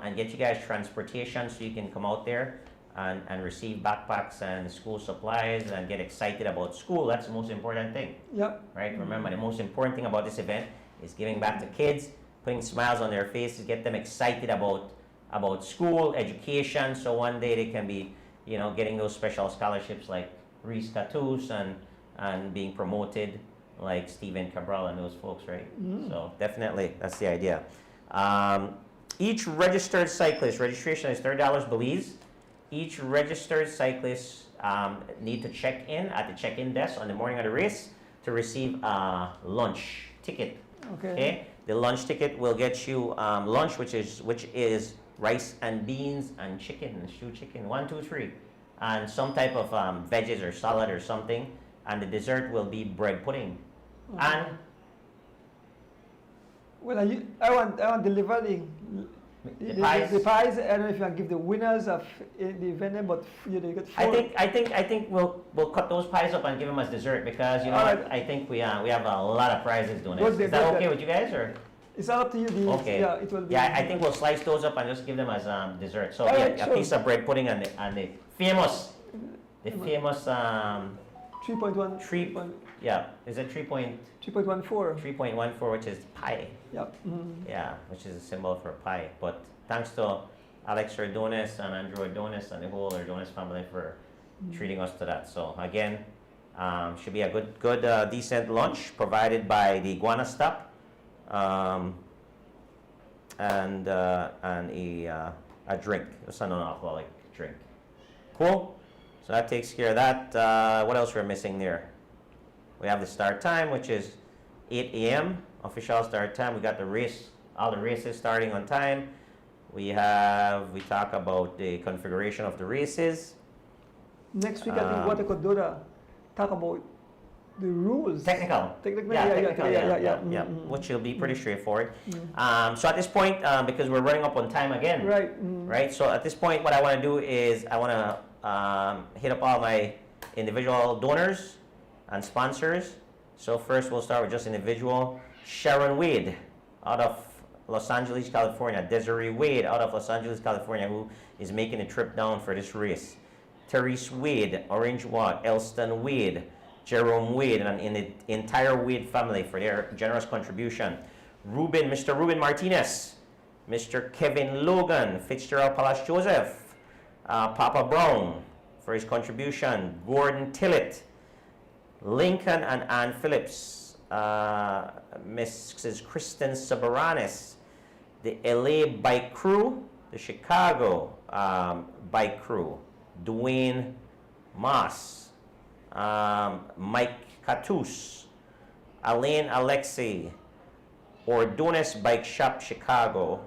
and get you guys transportation so you can come out there and receive backpacks and school supplies and get excited about school. That's the most important thing. Yep. Right? Remember, the most important thing about this event is giving back to kids, putting smiles on their faces, get them excited about school, education, so one day they can be, getting those special scholarships like Reese Catus and being promoted like Steven Cabral and those folks, right? So definitely, that's the idea. Each registered cyclist, registration is $30 Belize. Each registered cyclist need to check in at the check-in desk on the morning of the race to receive a lunch ticket. Okay. The lunch ticket will get you lunch, which is rice and beans and chicken, stew chicken, 1, 2, 3, and some type of veggies or salad or something, and the dessert will be bread pudding. And well, I want deliver the pies. The pies. I don't know if you can give the winners of the event, but you get 4. I think we'll cut those pies up and give them as dessert, because you know Right. I think we have a lot of prizes doing this. Good, Is that good, okay good. with you guys, or? It's all up to you. Okay. Yeah, it will be. Yeah, I think we'll slice those up and just give them as dessert. So Alright, yeah, a sure. piece of bread pudding and the famous 3.1. yeah, is it 3.14, 3.14. which is pie. Yep. Yeah, which is a symbol for pie. But thanks to Alex Ordonis and Andrew Ordonis and the whole Ordonis family for treating us to that. So again, should be a good decent lunch provided by the Iguana Stop, and a drink. It's a non-alcoholic drink. Cool. So that takes care of that. What else we're missing there? We have the start time, which is 8 a.m. official start time. We got the race, all the races starting on time. We talk about the configuration of the races. Next week, I think what I could do talk about the rules. Technical. Yeah. Which will be pretty straightforward. So at this point, because we're running up on time again, Right. right? So at this point, what I want to do is I want to hit up all my individual donors and sponsors. So first, we'll start with just individual. Sharon Wade, out of Los Angeles, California. Desiree Wade, out of Los Angeles, California, who is making a trip down for this race. Therese Wade, Orange Walk. Elston Wade, Jerome Wade, and in the entire Wade family for their generous contribution. Mr. Ruben Martinez, Mr. Kevin Logan, Fitzgerald Palace Joseph, Papa Brown for his contribution, Gordon Tillett, Lincoln and Ann Phillips, Mrs. Kristen Sabaranis, the LA Bike Crew, the Chicago Bike Crew, Dwayne Moss, Mike Catus, Alain Alexei, Ordonis Bike Shop Chicago,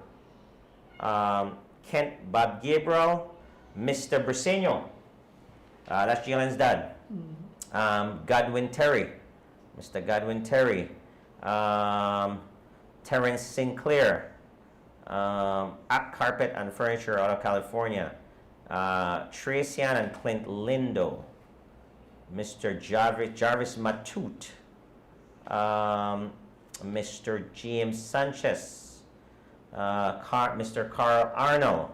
Kent Bob Gabriel, Mr. Briseño, that's Jalen's dad, Godwin Terry, Mr. Godwin Terry, Terrence Sinclair, App Carpet and Furniture out of California, Tracian and Clint Lindo, Mr. Jarvis Matute, Mr. James Sanchez, Mr. Carl Arnold,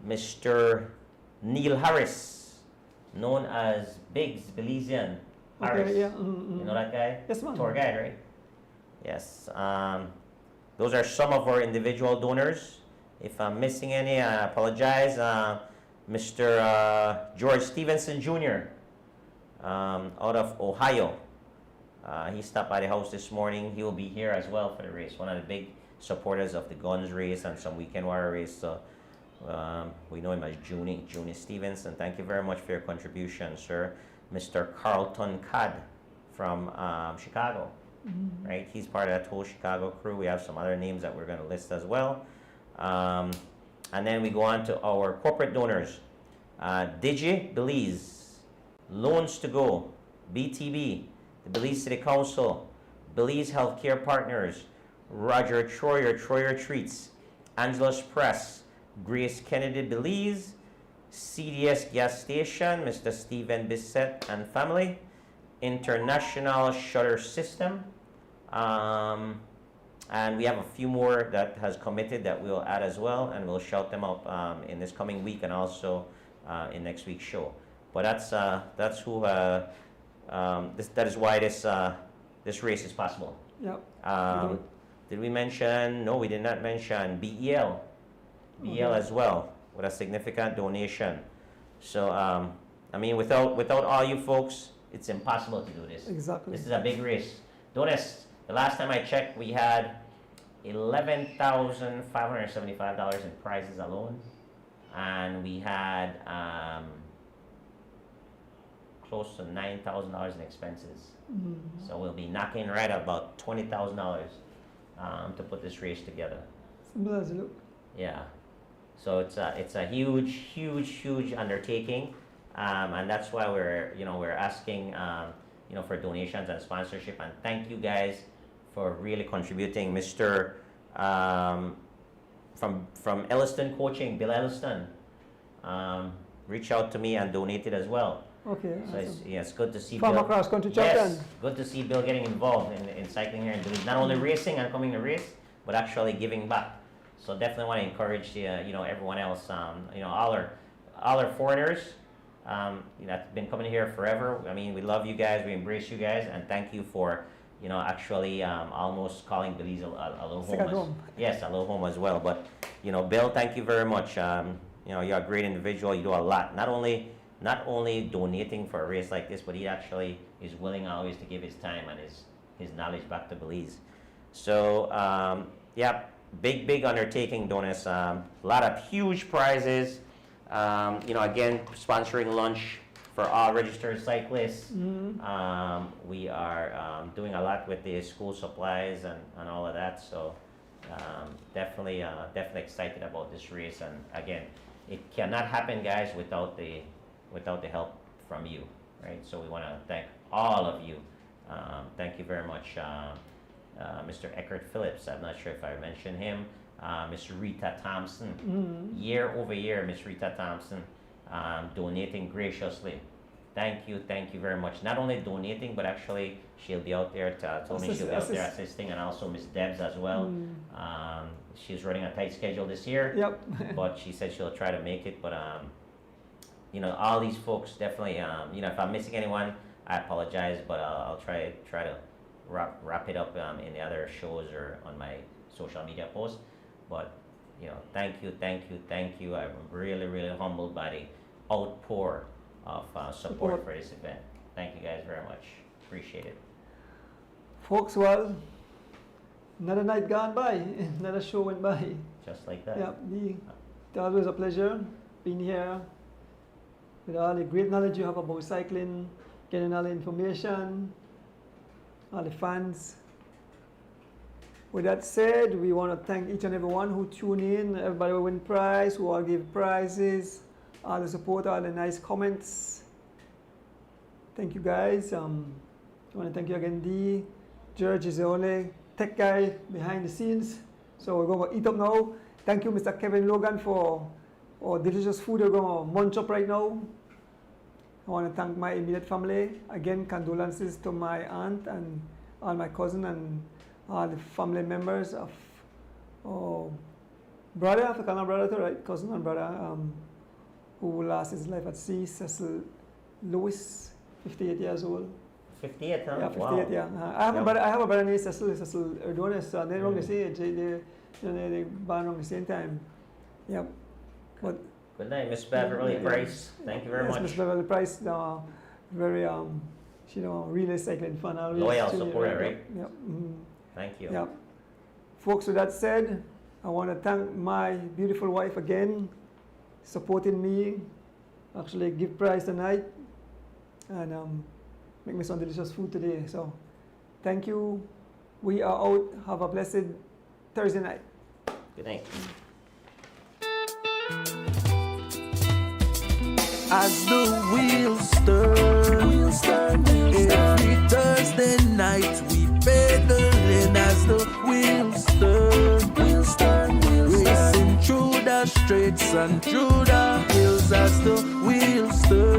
Mr. Neil Harris, known as Biggs Belizean Harris. Okay, yeah. You know that guy? Yes, ma'am. Tour guide, right? Yes. Those are some of our individual donors. If I'm missing any, I apologize. Mr. George Stevenson Jr. Out of Ohio. He stopped by the house this morning. He will be here as well for the race. One of the big supporters of the Guns race and some Weekend Warrior race. So we know him as Junie Stevenson. Thank you very much for your contribution, sir. Mr. Carlton Codd from Chicago. Right? He's part of that whole Chicago crew. We have some other names that we're going to list as well. And then we go on to our corporate donors. Digi Belize, Loans to Go, BTB, the Belize City Council, Belize Healthcare Partners, Roger Troyer, Troyer Treats, Angeles Press, Grace Kennedy Belize, CDS Gas Station, Mr. Stephen Bissett and family, International Shutter System, and we have a few more that has committed that we'll add as well, and we'll shout them out in this coming week and also in next week's show. But that's who that is why this race is possible. Yep. Did we mention? No, we did not mention BEL as well with a significant donation. So I mean, without all you folks, it's impossible to do this. Exactly. This is a big race. Donis, the last time I checked, we had $11,575 in prizes alone. and we had close to $9,000 in expenses. So we'll be knocking right at about $20,000 to put this race together. Simple as it look. Yeah. So it's a huge undertaking, and that's why we're asking for donations and sponsorship. And thank you guys for really contributing. Mr. From Elliston Coaching, Bill Elliston, reached out to me and donated as well. Okay. So Awesome. it's good to see Former Bill. cross country champion. Yes, good to see Bill getting involved in cycling here in Belize. Not only racing and coming to race, but actually giving back. So definitely want to encourage everyone else. All our foreigners. That's been coming here forever. I mean, we love you guys. We embrace you guys, and thank you for actually almost calling Belize a little Second home. home. Yes, a little home as well. But Bill, thank you very much. You're a great individual. You do a lot. Not only donating for a race like this, but he actually is willing always to give his time and his knowledge back to Belize. So big undertaking, Donis. A lot of huge prizes. Again, sponsoring lunch for all registered cyclists. We are doing a lot with the school supplies and all of that. So definitely excited about this race. And again, it cannot happen, guys, without the help from you, right? So we want to thank all of you. Thank you very much, Mr. Eckert Phillips. I'm not sure if I mentioned him. Miss Rita Thompson, year over year, Miss Rita Thompson, donating graciously. Thank you very much. Not only donating, but actually she'll be out there. Told me she'll be out there assisting, and also Miss Debs as well. She's running a tight schedule this year. Yep. But she said she'll try to make it. But all these folks definitely. If I'm missing anyone, I apologize. But I'll try to wrap it up in the other shows or on my social media posts. But thank you. I'm really humbled by the outpour of support for this event. Thank you guys very much. Appreciate it. Folks, well, another night gone by, another show went by. Just like that. Yeah, it's always a pleasure being here with all the great knowledge you have about cycling, getting all the information, all the fans. With that said, we want to thank each and everyone who tune in, everybody who win prize, who all give prizes, all the support, all the nice comments. Thank you guys. I want to thank you again, D. George is the only tech guy behind the scenes. So we're going to eat up now. Thank you, Mr. Kevin Logan, for our delicious food we're going to munch up right now. I want to thank my immediate family. Again, condolences to my aunt and all my cousin and all the family members of brother, African brother too, right? Cousin and brother, who lost his life at sea, Cecil Lewis, 58 years old. 58, huh? Yeah, 58, Wow. yeah. I have a brother named Cecil Erdonis, so they're around the same age. They born around the same time. Yep. But Good night, Miss Beverly Price. Thank you very much. Miss Beverly Price, very really cycling fan. Loyal supporter, right? Yep. Thank you. Yep. Folks, with that said, I want to thank my beautiful wife again, supporting me, actually give prize tonight, and make me some delicious food today. So, thank you. We are out. Have a blessed Thursday night. Good night. As the wheels turn, every Thursday night we pedaling. As the wheels turn, racing through the streets and through the hills. As the wheels turn.